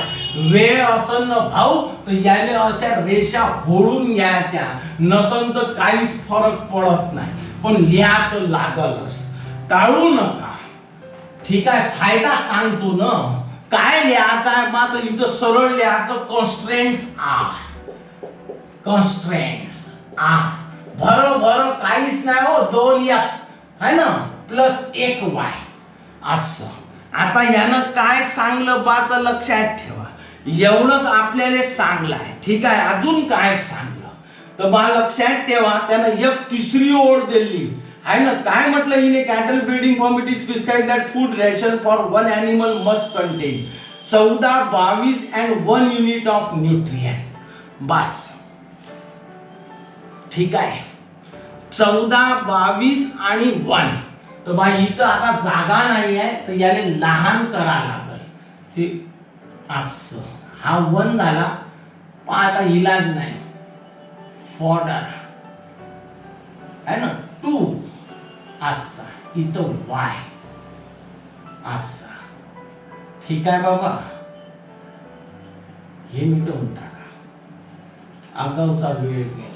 वेळ असन ना भाऊ तर याने अशा रेषा होळून घ्यायच्या, नसन तर काहीच फरक पडत नाही, पण लिहा तर लागलच, टाळू नका. ठीक आहे. फायदा सांगतो ना, काय लिहायचं आहे मात्र इथं सरळ लिहायचं कॉन्स्ट्रेंट्स आर. कॉन्स्ट्रेंट्स आर बरोबर काहीच नाही हो. 2x है ना प्लस 1y असं. आता यानं काय सांगलं बा तर लक्षात ठेवा, एवढंच आपल्याला सांगलं आहे. ठीक आहे. अजून काय सांगलं तर बा लक्षात ठेवा, त्यानं एक तिसरी ओळ दिली आहे ना. काय म्हटलं, in cattle breeding form it is prescribed that food ration for one animal must contain 14 22 and 1 unit of nutrient. बस ठीक आहे. 14 22 आणि 1. तर बा इथं आता जागा नाही आहे तर याला लहान करा लागल. ते असं हा 1 झाला. आता इलाज नाही. फॉडर है ना 2 असा, इथं y असा. ठीक आहे बाबा, हे मिटवून टाका, आगाऊचा वेळ गेला.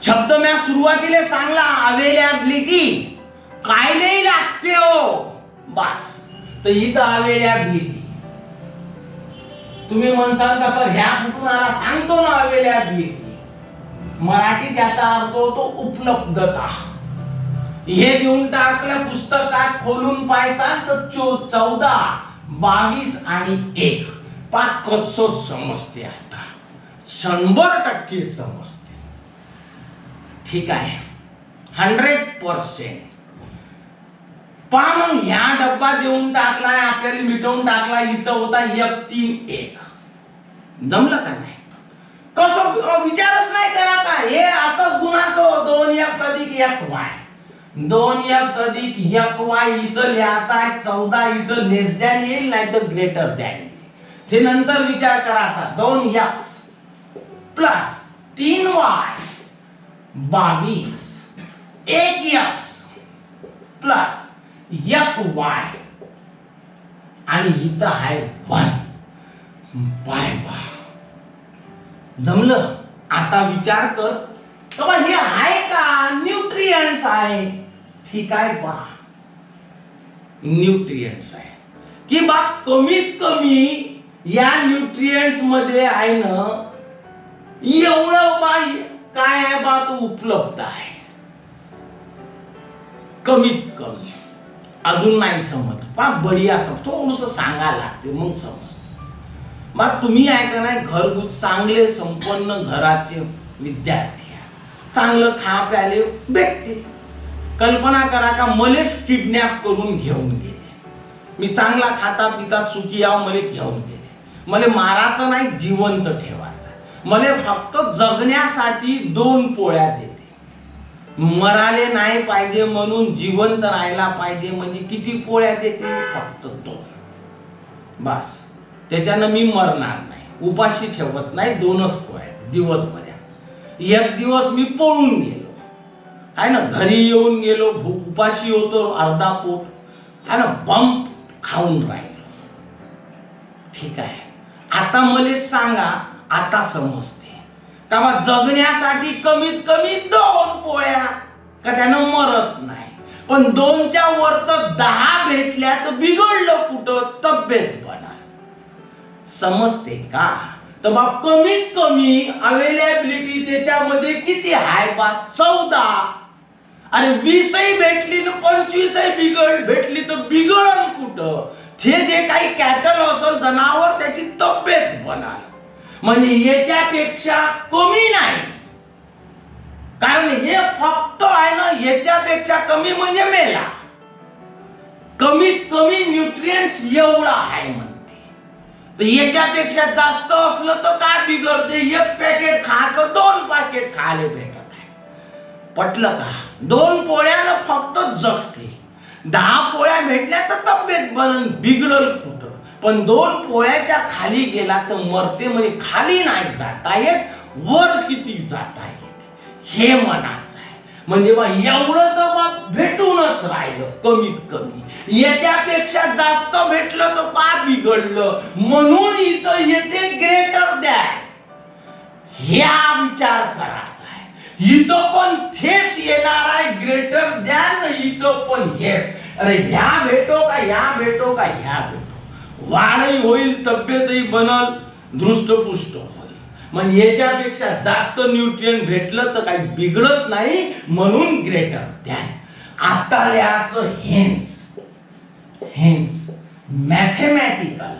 शब्द मी सुरुवातीला सांगला अवेलेबिलिटी काय लई लागते हो. बस तर इथं अवेलेबिलिटी तुम्ही म्हणसाल कसं, ह्या कुठून आला सांगतो ना. अवेलेबिलिटी मराठीत याचा अर्थ होतो उपलब्धता. हे देऊन टाकलं पुस्तकात खोलून पाहायचाल तर 14 22 आणि 1. पाच कसं समजते, आता 100% समजते. ठीक आहे. 100%. पहा मग ह्या डब्बा देऊन टाकलाय आपल्याला, मिटवून टाकला. इथं होता 1 3 1. जमलं का नाही? कसं विचारच नाही करायचा. हे असंच गुणातो 2x अधिक 1y. 2x अधिक 1y इथं लिहायचा आहे 14. इथं लेस दॅन येईल नाही तर ग्रेटर दॅन येईल. ते नंतर विचार करायचा. 2x plus 3y 22 1x plus 1y आणि इथं आहे 1. बाय बा जमलं. आता विचार कर बाबा, हे आहे का न्यूट्रिएंट्स आहे. ठीक आहे बा, न्यूट्रिएंट्स आहे की बा कमीत कमी या न्यूट्रिएंट्स मध्ये आहे ना एवढं बा काय आहे बा तो उपलब्ध आहे. कमीत कमी अजून नाही समज पा बढिया सब थोडंसं सांगायला लागते मग समजते. मग तुम्ही आहे का नाही घरगुत चांगले संपन्न घराचे विद्यार्थी, चांगलं खा प्याले भेटते. कल्पना करा का मलेच किडनॅप करून घेऊन गेले. मी चांगला खाता पिता सुखी याव मले घेऊन गेले. मले मारायचं नाही, जिवंत ठेवायचं. मले फक्त जगण्यासाठी 2 पोळ्या देते. मराले नाही पाहिजे म्हणून जिवंत राहायला पाहिजे म्हणजे किती पोळ्या देते? फक्त 2. बस त्याच्यानं मी मरणार नाही, उपाशी ठेवत नाही. 2च पोळ्या दिवसभर. एक दिवस मी पळून गेलो आहे ना, घरी येऊन गेलो, उपाशी होतो अर्धा पोट आहे ना, बंप खाऊन राहिलो. ठीक आहे. आता मला सांगा, आता समजते का बा जगण्यासाठी कमीत कमी 2 पोळ्या का त्यानं मरत नाही. पण 2च्या वर तर 10 भेटल्या तर बिघडलं कुठं? तब्येत बना. समजते का? तर बा कमीत कमी अवेलेबिलिटी त्याच्यामध्ये किती आहे बा? 14. अरे 20ही भेटली ना 25ही भेटली तर बिघडण कुठं? कुठं, ते जे काही कॅटल असेल जनावर त्याची तब्येत बनाल, म्हणजे याच्यापेक्षा कमी नाही. कारण हे फक्त आहे ना, याच्यापेक्षा कमी म्हणजे मेला. कमीत कमी न्यूट्रिएंट्स एवढा आहे म्हणते. तर याच्यापेक्षा जास्त असलं तर काय बिघडते, एक पॅकेट खायचं 2 पॅकेट खायला भेटत आहे. पटलं का? 2 पोळ्यानं फक्त जगते, 10 पोळ्या भेटल्या तर तब्येत बनन, बिघडल कुठं. पण 2 पोळ्याच्या खाली गेला तर मरते, म्हणजे खाली नाही जाता येत, वर किती जाता येत हे म्हणायचं आहे. म्हणजे बा एवढं तर बा भेटूनच राहिलं कमीत कमी, याच्यापेक्षा जास्त भेटलं तर का बिघडलं, म्हणून इथं येते ग्रेटर दॅन. ह्या विचार करायचा आहे. इथं पण थेस येणार आहे, ग्रेटर दॅन, इथं पण हेच. अरे ह्या भेटो का ह्या भेटो का ह्या भेटो, वाढही होईल, तब्येतही बनल, दृष्टपुष्ट होईल. मग याच्यापेक्षा जास्त न्यूट्रिएंट भेटलं तर काही बिघडत नाही, म्हणून ग्रेटर दॅन. आता लिहायचं हेन्स. Hence mathematical.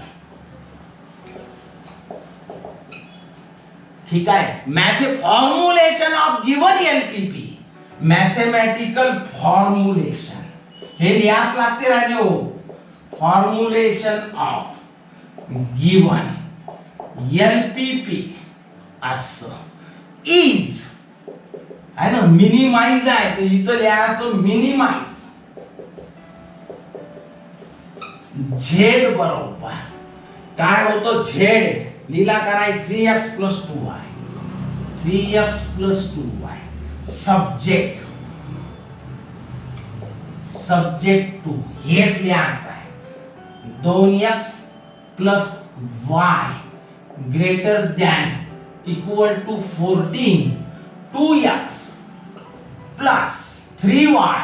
ठीक आहे, formulation of given LPP, mathematical formulation हे लिहास लागते राजो. फॉर्म्युलेशन ऑफ गिवन एलपीपी असं इज आहे ना, मिनिमाइज आहे तर इथं लिहायचं मिनिमाइज. झेड बरोबर काय होतं, झेड लिहिला कराय 3x + 2y, 3x + 2y. Subject, subject to हेच लिहायचं आहे. 2x + y greater than equal to 14, 2x + 3y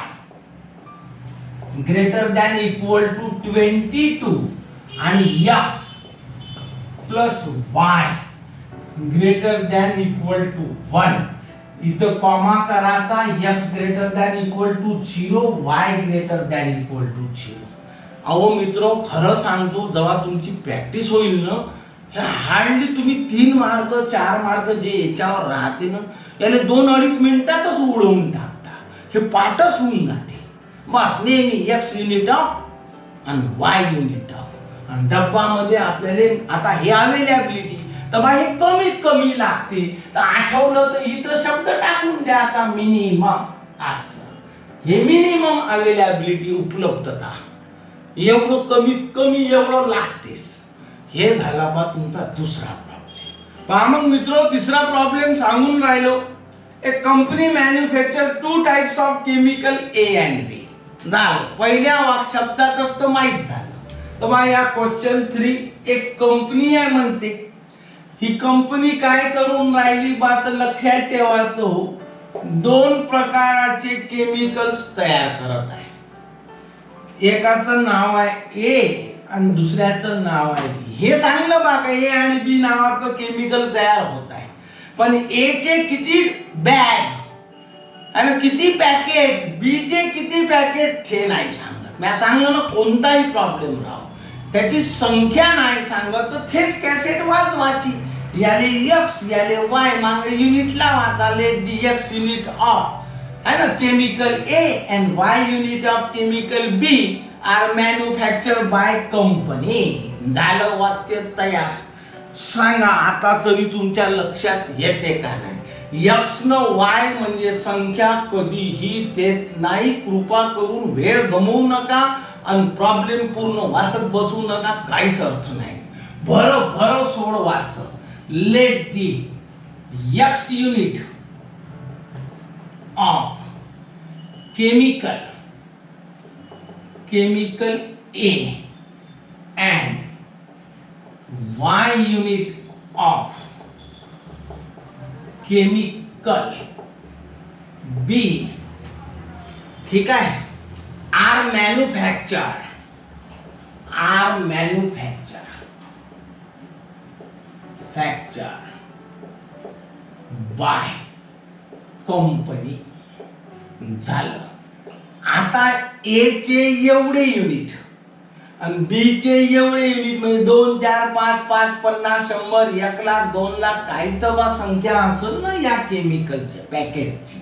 greater than equal to 22 आणि x + y greater than equal to 1. इथं कॉमा करायचा, x greater than equal to 0, y greater than equal to 0. अहो मित्र, खरं सांगतो, जेव्हा तुमची प्रॅक्टिस होईल ना, हार्डली तुम्ही 3 मार्क 4 मार्क जे याच्यावर राहते ना, याला 2-2.5 मिनिटातच उडवून टाकता. हे पाठच होऊन जाते. बस नेहमी x युनिट ऑफ आणि y युनिट ऑफ. आणि डब्बामध्ये आपल्याला आता हे अवेलेबिलिटी तर बा हे कमीत कमी लागते, तर आठवलं तर इथं शब्द टाकून द्यायचा मिनिमम. असं हे मिनिमम अवेलेबिलिटी, उपलब्धता, एवढं कमीत कमी एवढं लागतेस. हे झाला बा तुमचा दुसरा प्रॉब्लेम. पहा मग मित्र, तिसरा प्रॉब्लेम सांगून राहिलो. A company manufacture 2 types of chemical A and B. झालं, पहिल्या शब्दातच तर माहित झालं. तर बा या क्वेश्चन 3, एक कंपनी आहे म्हणते. ही कंपनी काय करून राहिली बा, तर लक्षात ठेवायचं, 2 प्रकारचे केमिकल्स तयार करत आहे. एकाचं नाव आहे ए आणि दुसऱ्याचं नाव आहे बी. हे सांगलं बा का ए आणि बी नावाचं केमिकल तयार होत आहे. पण ए चे किती बॅग आणि किती पॅकेट, बी चे किती पॅकेट हे नाही सांगत. मी सांगलं ना, कोणताही प्रॉब्लेम राहो, त्याची संख्या नाही सांगत तर थेच कॅसेट वाचवायची. याले x याले y मागे युनिटला वाचाले dx युनिट ऑफ है ना chemical A and y unit of chemical B are manufactured by company. झालं, वाक्य तयार. सांगा आता तरी तुमच्या लक्षात येते का नाही. x न y म्हणजे संख्या कधीही देत नाही. कृपा करून वेळ गमवू नका आणि प्रॉब्लेम पूर्ण वाचत बसू नका, काहीच अर्थ नाही. भर सोड वाच. Let the x unit of chemical A and y unit of chemical B, ठीक है, are manufactured by company. झालं. आता ए चे एवढे युनिट आणि बी चे एवढे युनिट म्हणजे 2 4 5 5 50 100 1 लाख 2 लाख काही तर बा संख्या असेल ना या केमिकलच्या पॅकेटची.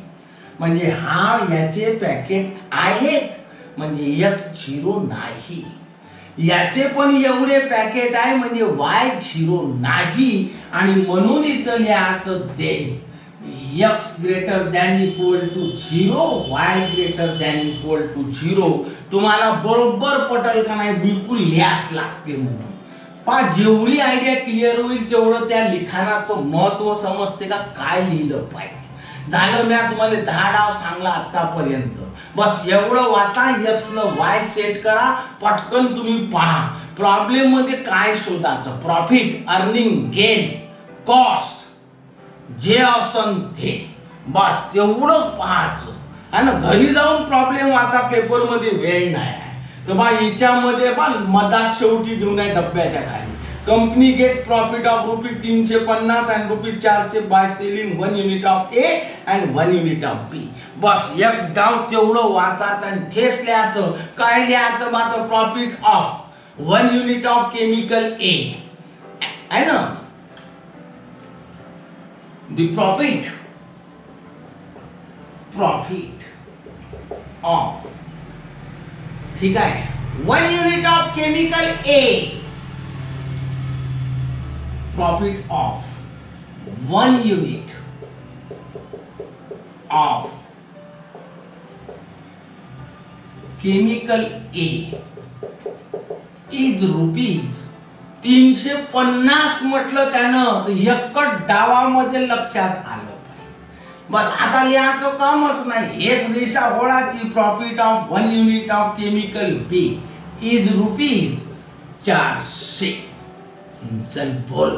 म्हणजे हा याचे पॅकेट आहेत म्हणजे X0 नाही. याचे पण एवढे पॅकेट आहे म्हणजे Y0 नाही. आणि म्हणून इथं लिहायचं then X greater than equal to 0, Y greater than equal to 0. तुम्हाला बरोबर पटल का नाही बिलकुल लिहास लागते म्हणून. पा जेवढी आयडिया क्लिअर होईल तेवढं त्या लिखाणाचं महत्व समजते का काय लिहिलं पाहिजे. झालं मी तुम्हाला 10 डाव सांगला आतापर्यंत. बस एवढं वाचा. X न Y सेट करा. पटकन तुम्ही पहा प्रॉब्लेम मध्ये काय शोधायचं. प्रॉफिट, अर्निंग, गेन, कॉस्ट जे असन ते बस तेवढं पाहायचं आणि घरी जाऊन प्रॉब्लेम वाचा. पेपर मध्ये वेळ नाही आहे तर बा याच्यामध्ये बा मधात शेवटी देऊन आहे डब्याच्या खाली. Company get profit of ₹350 and ₹400 by selling 1 unit of A and 1 unit of B. बस एक डाव तेवढं वाचायचं आणि तेच लिहायचं. काय लिहायचं बा तर profit of 1 unit of chemical A आहे ना. The profit of ठीक आहे 1 unit of chemical A. Profit of 1 unit of chemical A is rupees 350 म्हटलं त्यानं तर एकच डावामध्ये लक्षात आलं पाहिजे. बस आता लिहायचं कामच नाही. हेच रेषा ओळाची. Profit of 1 unit of chemical B is ₹400. चल बोल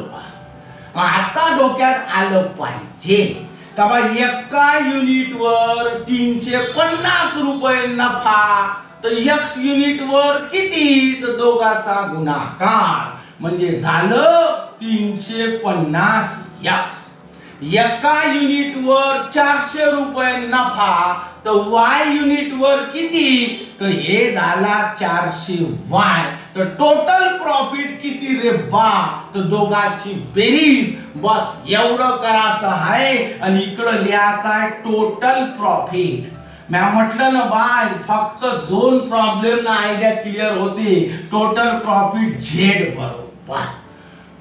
पा आता डोक्यात आलं पाहिजे का बा एका युनिटवर 350 रुपये नफा तर X युनिट वर किती तर दोघाचा गुणाकार म्हणजे झालं 350 X. एका युनिट वर 400 रुपये नफा तर Y युनिट वर किती तर हे झाला 400 Y. तर टोटल प्रॉफिट किती रे बा तर दोघाची बेरीज. बस एवढं करायचं आहे आणि इकडं लिहायचं आहे टोटल प्रॉफिट. मैं म्हटलं ना बाय फक्त 2 प्रॉब्लेम ना आयडिया क्लिअर होते. टोटल प्रॉफिट Z बरोबर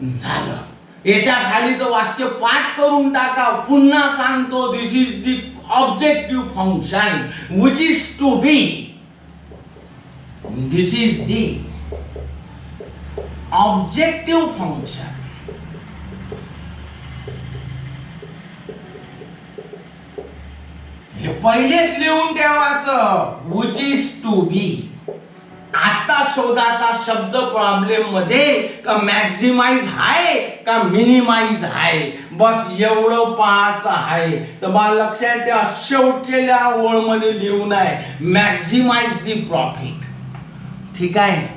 झालं. याच्या खालीचं वाक्य पाठ करून टाका. पुन्हा सांगतो this is the objective function which is to be. This is the objective function. हे पहिलेच लिहून ठेवायचं व्हिच इज टू बी. आता शोधाचा शब्द प्रॉब्लेम मध्ये का मॅक्सिमाइज आहे का मिनिमाइज आहे. बस एवढं पाहायचं आहे. तर बा लक्षात ठेवा शेवटच्या ओळमध्ये लिहून आहे मॅक्सिमाइज द प्रॉफिट. ठीक आहे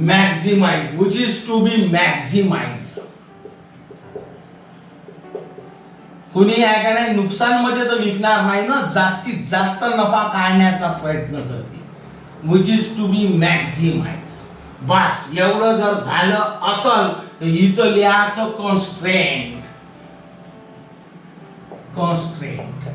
maximise which is to B maximise. कुणी आहे का नाही नुकसान मध्ये तर विकणार नाही ना. जास्तीत जास्त नफा काढण्याचा प्रयत्न करते. Which is to B maximise. बस एवढं जर झालं असल तर इथं लिहायचं कॉन्स्ट्रेंट. कॉन्स्ट्रेंट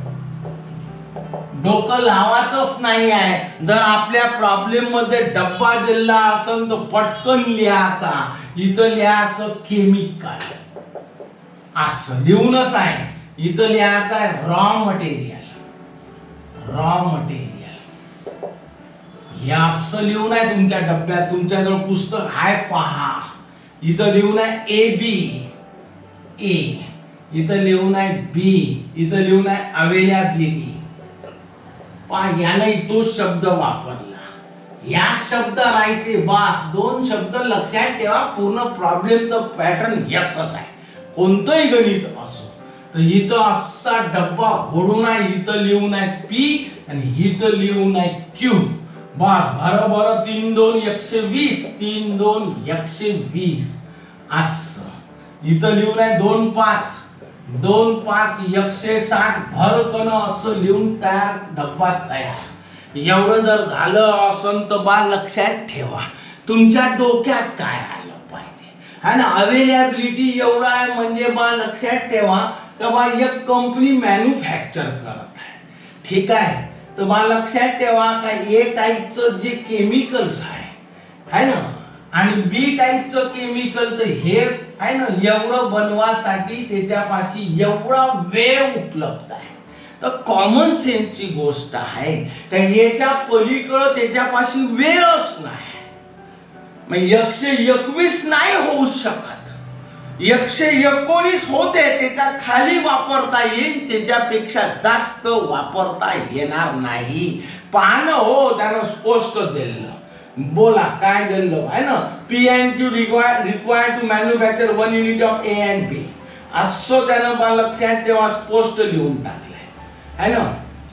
डोकं लावायचंच नाही आहे. जर आपल्या प्रॉब्लेम मध्ये डब्बा दिला असेल तर पटकन लिहायचा. इथं लिहायचं केमिकल असं लिहूनच आहे. इथं लिहायचं आहे रॉ मटेरियल. रॉ मटेरियल हे असं लिहून आहे तुमच्या डब्यात. तुमच्याजवळ पुस्तक आहे पहा. इथं लिहून आहे ए बी ए. इथं लिहून आहे बी. इथं लिहून आहे अवेलेबिलिटी. पहा याने तो शब्द वापरला. या शब्द राहते बस 2 शब्द लक्षात ठेवा. पूर्ण प्रॉब्लेमचं पॅटर्न एकच आहे कोणतंही गणित असो. तर इथं असा डब्बा घोडून आहे. इथं लिहून आहे पी आणि इथं लिहून आहे क्यू. बस बरोबर 3 2 120 3 2 120 असं. इथं लिहून आहे 2 5 2 5 160 भरकन असं लिहून तयार डब्बा तयार. एवढं जर झालं असं तर बा लक्षात ठेवा तुमच्या डोक्यात काय आलं पाहिजे है ना. अवेलेबिलिटी एवढा आहे म्हणजे बा लक्षात ठेवा का बा एक कंपनी मॅन्युफॅक्चर करत आहे, ठीक आहे. तर बा लक्षात ठेवा का ए टाईपचं जे केमिकल्स आहे ना आणि बी टाईपचं केमिकल, तर हे आहे ना एवढं बनवासाठी त्याच्यापाशी एवढा वेळ उपलब्ध आहे. तर कॉमन सेन्सची गोष्ट आहे का याच्या पलीकडे त्याच्यापाशी वेळच नाही. मग 121 नाही होऊ शकत, 119 होते, त्याच्या खाली वापरता येईल, त्याच्यापेक्षा जास्त वापरता येणार नाही. पाहणं हो त्यानं स्पष्ट दिलं. बोला काय दिलं आहे ना. P and Q required to manufacture 1 unit of A and B, असं त्यानं लक्षात तेव्हा स्पष्ट लिहून टाकलंय है ना.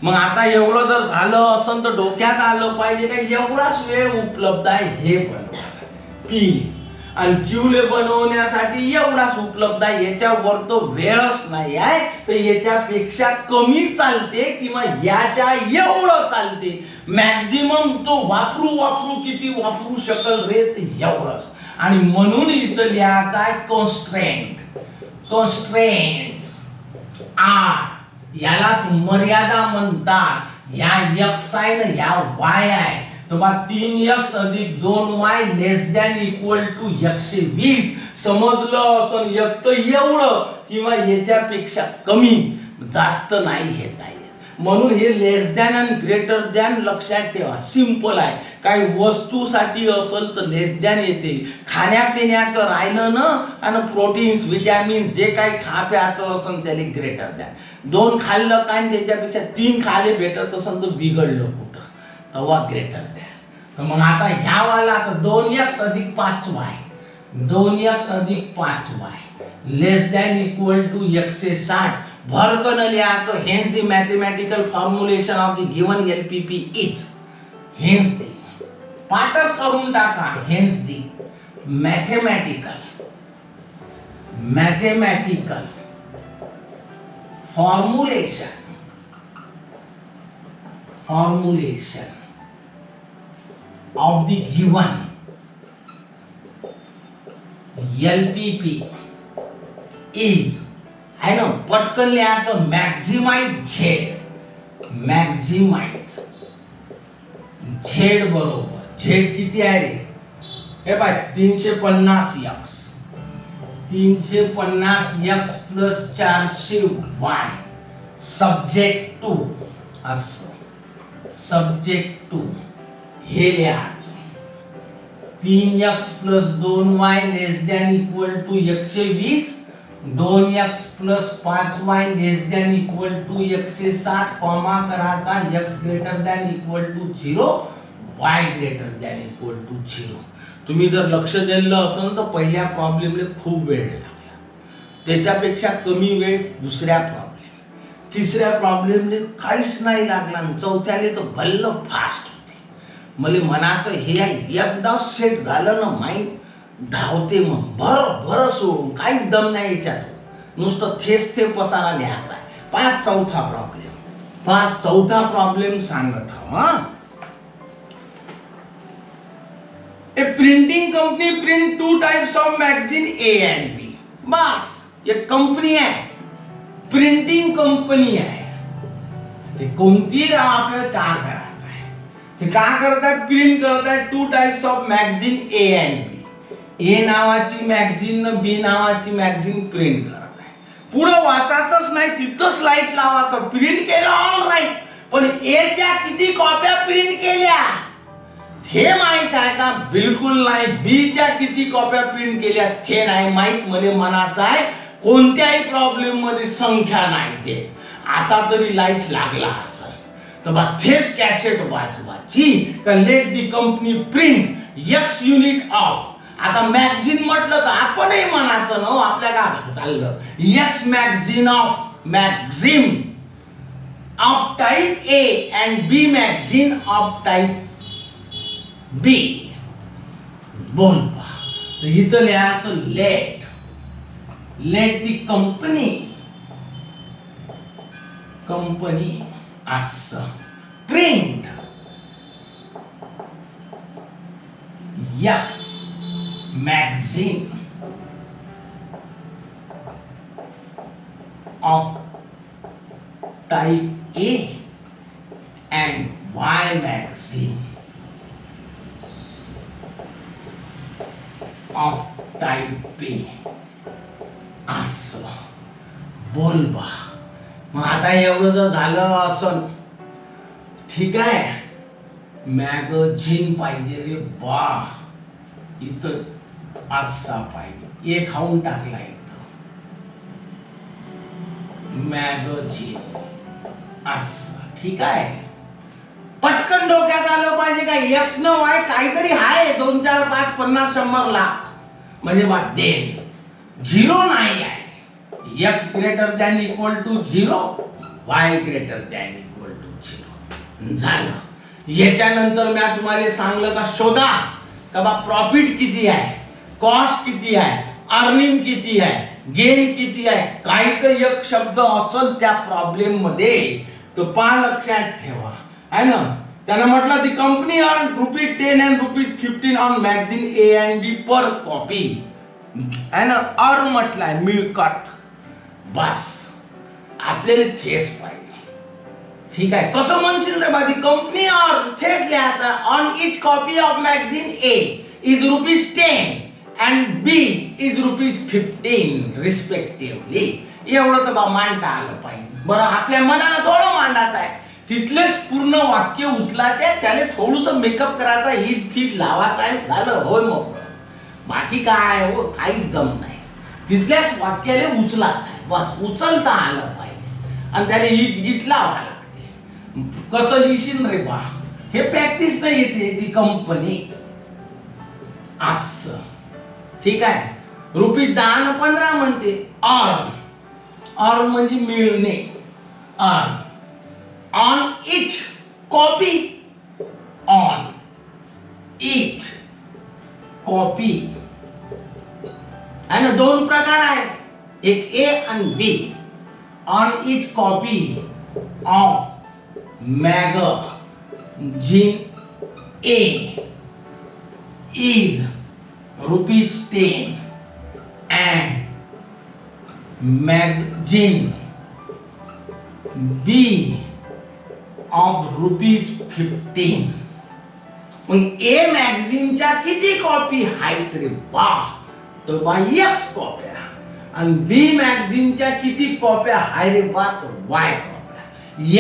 मग आता एवढं जर झालं असं तर डोक्यात आलं पाहिजे का एवढाच वेळ उपलब्ध आहे हे बनवायसाठी, पी आणि क्यूले बनवण्यासाठी एवढाच उपलब्ध आहे, याच्यावर तो वेळच नाही आहे. तर याच्यापेक्षा कमी चालते किंवा याच्या एवढं चालते. मॅक्झिमम तो वापरू किती वापरू शकल रे ते एवढंच. आणि म्हणून इथं लिहायचं आहे कॉन्स्ट्रेंट आर, यालाच मर्यादा म्हणतात. या x आहे ना या y आहे, तर बा 3x अधिक 2y less than equal to 120. समजलं असं एक तर एवढं किंवा याच्यापेक्षा कमी, जास्त नाही घेता येत. म्हणून हे लेस दॅन आणि ग्रेटर दॅन लक्षात ठेवा. सिंपल आहे. काही वस्तूसाठी असेल तर लेस दॅन येते, खाण्यापिण्याचं राहिलं ना आणि प्रोटीन्स विटॅमिन जे काही खाप्याचं असेल त्याला ग्रेटर दॅन. 2 खाल्लं काय त्याच्यापेक्षा 3 खाले भेटत असेल तर बिघडलं कुठं, तेव्हा ग्रेटर दॅन. तर मग आता ह्या वाला 2x अधिक 5y, 2x अधिक 5y less than equal to 160. भरकन लिहायचं. Hence the mathematical formulation of the given LPP is, hence the पाठच करून टाका. Hence the mathematical formulation of the given LPP is, है ना, पटकन लिहायचं मॅक्झिमाइज झेड बरोबर. झेड किती आहे रे, हे पाय 350x, 350x plus 400y subject to, असं सब्जेक्ट टू हे लिहायचं. 3x plus 2y less than equal to 120, 2x plus 5y less than equal to 160, comma करायचा, x greater than equal to 0, y greater than equal to 0. तुम्ही जर लक्ष दिलं असेल तर पहिल्या प्रॉब्लेमला खूप वेळ लागला, त्याच्यापेक्षा कमी वेळ दुसऱ्या प्रॉब्लेम, तिसऱ्या प्रॉब्लेमला काहीच नाही लागला, चौथ्याले तर भल्ल फास्ट. मला मनाचं हे एकदा सेट झालं ना माइंड धावते, मग भर सोडून काही दम नाही याच्यात, नुसतं थेच पसारा लिहायचा आहे. चौथा प्रॉब्लेम सांगत हा. A printing company print 2 types of magazine A and B. बस एक कंपनी आहे, प्रिंटिंग कंपनी आहे, ते कोणती राव आपल्याला काय करायचं आहे, ते काय करतात, प्रिंट करतात 2 types of magazine A and B. A नावाची मॅगझिन न बी नावाची मॅगझिन प्रिंट करत आहे. पुढे वाचातच नाही, तिथंच लाईट लावा. तर प्रिंट केलं ऑल राईट, पण ए च्या किती कॉप्या प्रिंट केल्या हे माहित आहे का? बिलकुल नाही. बी च्या किती कॉप्या प्रिंट केल्या हे नाही माहित. मध्ये मनाचं आहे कोणत्याही प्रॉब्लेम मध्ये संख्या नाही देत. आता तरी लाईट लागला असेल तर बा थेच कॅसेट वाचवायची का let the company print X unit of. आता मॅगझिन म्हटलं तर आपणही म्हणायचं ना, आपल्या काय चाललं, X magazine of type A and B magazine of type B. बोल पा. तर इथं लिहायचं लेट दी कंपनी असं print X magazine of type A and Y magazine of type B. असं बोल बा. मग आता एवढं जर झालं असं ठीक आहे, मॅगझिन पाहिजे रे बा. इथं असा पाहिजे, एक खाऊन टाकला इथं मॅगझिन असं. ठीक आहे, पटकन डोक्यात आलं पाहिजे का एक्स न वाय काहीतरी आहे 2 4 5 50 100 लाख म्हणजे बा देन झिरो नाही आहे. X greater than equal to 0, y greater than equal to 0 झालं. याच्यानंतर मी तुम्हाला सांगलं का शोधा का बा प्रॉफिट किती आहे, कॉस्ट किती आहे, अर्निंग किती आहे, गेन किती आहे. काही तर एक शब्द असेल त्या प्रॉब्लेम मध्ये तो लक्षात ठेवा आहे ना. त्यानं म्हटलं the company earn ₹10 and ₹15 on magazine A and B per copy आहे ना. अर्न म्हटलाय मिळकत. बस आपल्याला थेस पाहिजे. ठीक आहे, कसं म्हणशील रे बादी कंपनी अर्न थेस लिहायचा on each copy of magazine A is ₹10 and B is ₹15 respectively. एवढं तर बा मांडता आलं पाहिजे. बरं आपल्या मनानं थोडं मांडायचं आहे, तिथलेच पूर्ण वाक्य उचलायचे, त्याला थोडंसं मेकअप करायचा, हीच फीज लावायचा आहे, झालं होय. मग बाकी काय हो, काहीच दम नाही. तिथल्याच वाक्याला उचलायचं आहे, बस उचलता आलं पाहिजे आणि त्याला हीच लावा लागते. कसं लिहिशील रे बा, हे प्रॅक्टिस नाही येते. दी कंपनी असं. ठीक आहे, ₹10 आणि 15 म्हणते. अर्न, अर्न म्हणजे मिळणे. Earn on each copy, on each copy आहे ना. 2 प्रकार आहे, एक ए आणि B. On each copy of magazine A is ₹10 and magazine B of ₹15. मग ए मॅगझिनच्या किती कॉपी आहेत रे बा, तर बा एक्स कॉप्या. आणि बी मॅगझिनच्या किती कॉप्या आहे रे बा, तर वाय कॉप्या.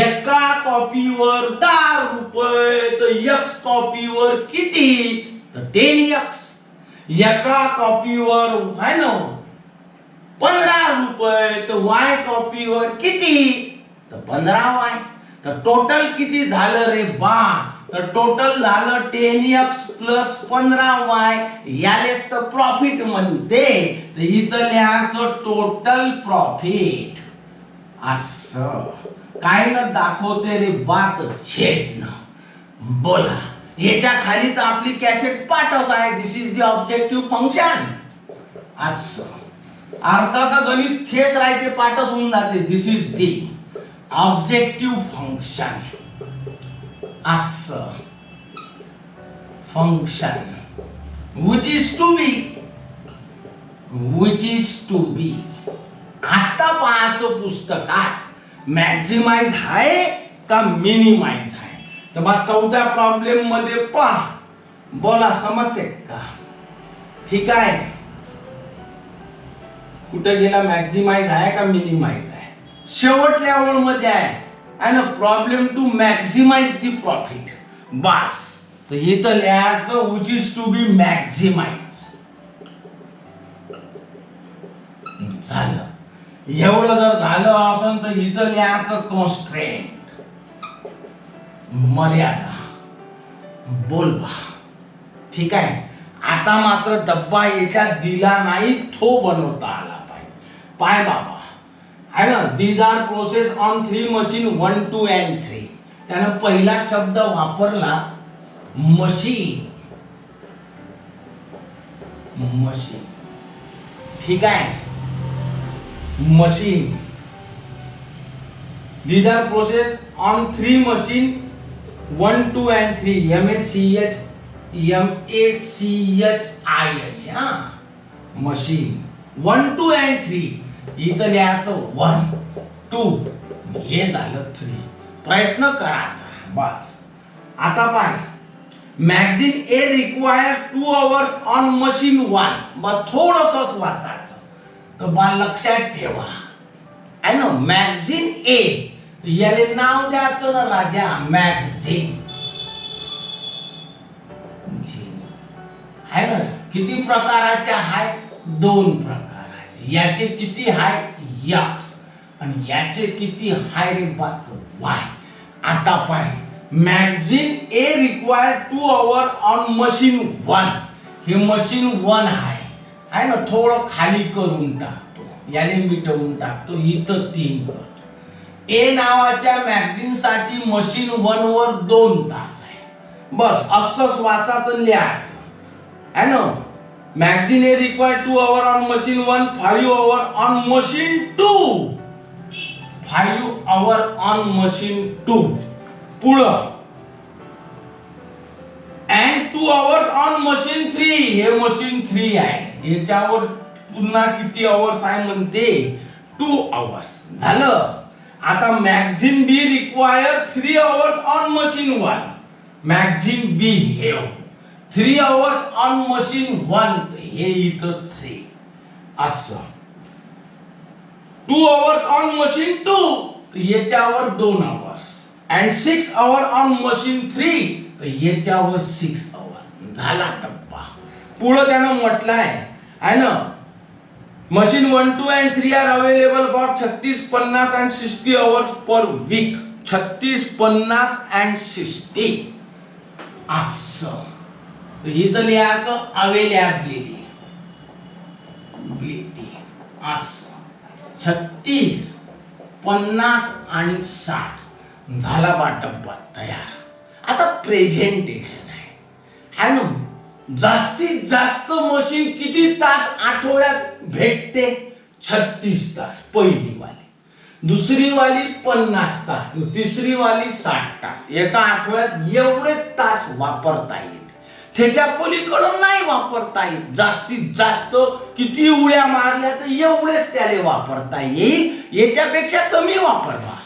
एका कॉपीवर ₹10 तर एक्स कॉपीवर किती, तर 10x. एका कॉपीवर आहे ना ₹15 तर वाय कॉपीवर किती, तर 15y. तर टोटल किती झालं रे बा, तर टोटल झालं 10x प्लस 15y. यालेच तर प्रॉफिट म्हणते. तर इथं लिहायचं टोटल प्रॉफिट असं. काय न दाखवते रे बात छेद न. बोला, याच्या खालीच आपली कॅसेट पाठच आहे. दिस इज द ऑब्जेक्टिव्ह फंक्शन असं. अर्थात गणित थेस राहते, पाठच होऊन जाते. दिस इज द ऑब्जेक्टिव्ह फंक्शन असं. Function which is to be, which is to be. आता पाहायचं पुस्तकात मॅक्झिमाइज आहे का मिनिमाइज आहे. तर बा 4थ्या प्रॉब्लेम मध्ये पहा. बोला, समजते का. ठीक आहे, कुठे गेला, मॅक्झिमाइज आहे का मिनिमाइज आहे. शेवटल्या ओळ मध्ये आहे ना problem to maximize the profit. बस तर इथं लिहायचं which is to be maximize. झालं. एवढं जर झालं असेल तर इथं लिहायचं कॉन्स्ट्रेंट, मर्यादा. बोल बा. ठीक आहे, आता मात्र डब्बा याच्यात दिला नाही, तो बनवता आला पाहिजे. पाय बाबा आहे ना. These are process on 3 machine 1 2 and 3. त्यानं पहिला शब्द वापरला मशीन. मशीन. ठीक आहे, machine. These are process on 3 machine 1 2 and 3. MACH MACHIN हा मशीन 1 2 and 3 इथं लिहायचं 1 2 हे झालं 3 प्रयत्न करायचा बस. आता पाय magazine A require 2 hours on machine 1 बस थोडंसं वाचायचं तर बा लक्षात ठेवा आहे ना मॅगझिन ए याले नाव द्यायचं ना राजा मॅगझिन आहे ना. किती प्रकाराचे आहे 2 प्रकार आहे. याचे किती आहे एक्स आणि याचे किती आहे रे बात वाय. आता पाय magazine A require 2 hours on machine 1 हे मशीन 1 आहे ना. थोडं खाली करून टाकतो याने मिटवून टाकतो इथं 3 करतो. ए नावाच्या मॅगझिन साठी मशीन 1 वर 2 तास आहे बस असंच वाचायचं लिहायचं आहे ना. Magazine A require 2 hours on machine 1 5 hours on machine 2 5 hours on machine 2 पुढं and 2 hours ऑन मशीन 3 हे मशीन 3 आहे याच्यावर पुन्हा किती आवर्स आहे म्हणते 2 hours झालं. आता magazine B require 3 hours on machine 1 magazine B हे 3 hours ऑन मशीन 1 हे इथं 3 असं 2 hours ऑन मशीन 2 याच्यावर 2 hours and 6 hours on machine 3 तर याच्यावर 6 hours झाला डब्बा. पुढे त्यानं म्हटलंय आहे ना machine 1 2 and 3 are available for 36 50 and 60 hours per week 36 50 and 60 असं. तर इथं लिहायचं अवेलेबिलिटी असं 36 50 आणि 60 झाला बा डब्बा तयार. आता प्रेझेंटेशन आहे ना. जास्तीत जास्त मशीन किती तास आठवड्यात भेटते 36 तास पहिली वाली, दुसरी वाली 50 तास, तिसरी वाली 60 तास. एका आठवड्यात एवढे तास वापरता येते त्याच्या पलीकडून नाही वापरता येईल. जास्तीत जास्त किती उड्या मारल्या तर एवढेच त्याला वापरता येईल याच्यापेक्षा कमी वापरवा.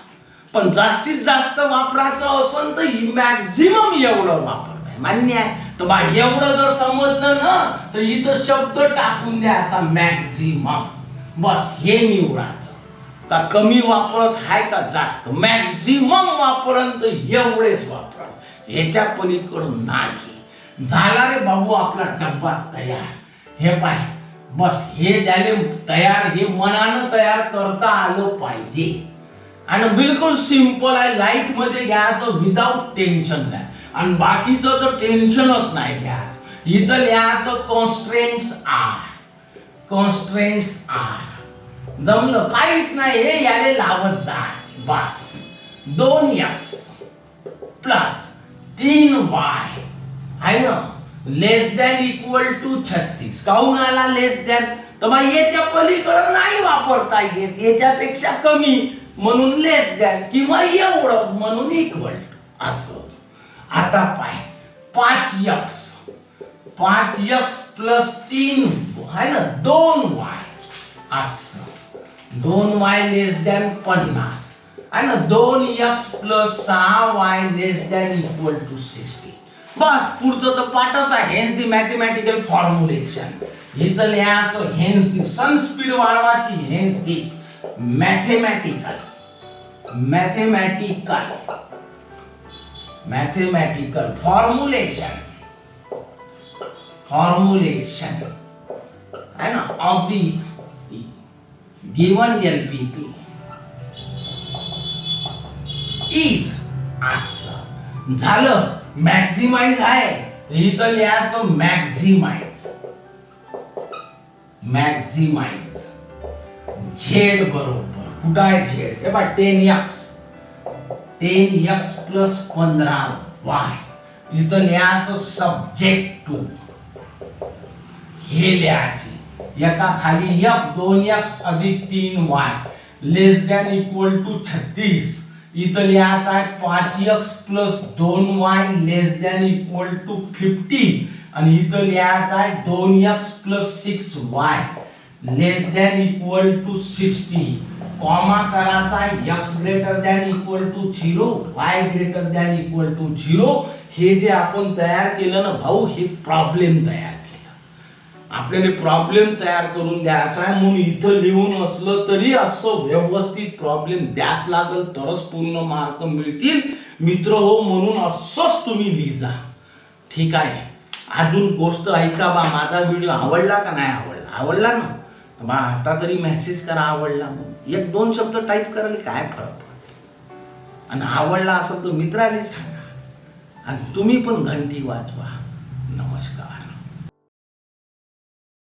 पण जास्तीत जास्त वापरायचं असेल तर मॅक्झिमम एवढं वापरताय मान्य आहे. तर बा एवढं जर समजलं ना तर इथं शब्द टाकून द्यायचा मॅक्झिमम बस हे निवडायचं का कमी वापरत आहे का जास्त. मॅक्झिमम वापरन तर एवढेच वापर याच्या पलीकडून नाही. झाला रे बाबू आपला डब्बा तयार. हे पाय बस हे झाले तयार. हे मनानं तयार करता आलं पाहिजे आणि बिलकुल सिंपल आहे. लाईट मध्ये घ्यायचं विदाउट टेन्शन नाही आणि बाकीचं तर टेन्शनच नाही घ्यायचं. इथं लिहायचं कॉन्स्ट्रेंट्स आर जमलं काहीच नाही हे याले लावत जायचं बस. 2x प्लस 3y आहे ना लेस दॅन इक्वल टू 36. काहून आला लेस दॅन तर मग याच्या पलीकडे नाही वापरता येत याच्यापेक्षा कमी म्हणून लेस दॅन किंवा एवढं म्हणून इक्वल असं. आता पाय 5x प्लस 3 आहे ना 2y असं 2y लेस दॅन 50 आहे ना 2x plus 6y less than equal to 60. बस पुढचं तर पाठच आहे. Hence the mathematical formulation. इथं लिहायचं हेन्स दी सन स्पीड वाढवायची हेन्स दी मॅथमॅटिकल फॉर्म्युलेशन है ना of the given LPP is असं झालं. मॅक्झिमाइज आहे इथं लिहायचं मॅक्झिमाइज झेड बरोबर कुठं आहे झेड हे बघ 10x प्लस 15y. इथं लिहायचं सब्जेक्ट टू हे लिहायचे एका खाली f 2x अधिक 3y less than equal to 36 इथं लिहायचं आहे 5x plus 2y less than equal to 50 आणि इथं लिहायचं आहे 2x plus 6y less than equal to 60 comma करायचा आहे x greater than equal to 0 y greater than equal to 0. हे जे आपण तयार केलं ना भाऊ, हे प्रॉब्लेम तयार आपल्याला प्रॉब्लेम तयार करून द्यायचा आहे. म्हणून इथं लिहून असलं तरी असं व्यवस्थित प्रॉब्लेम द्यास लागल तरच पूर्ण मार्क मिळतील मित्र हो. म्हणून असंच तुम्ही लिहिजा, ठीक आहे. अजून गोष्ट ऐका बा, माझा व्हिडिओ आवडला का नाही आवडला? आवडला ना बा, आता तरी मेसेज करा आवडला म्हणून. 1-2 शब्द टाईप करायला काय फरक पडतो. आणि आवडला असेल तर मित्राला सांगा आणि तुम्ही पण घंटी वाजवा. नमस्कार.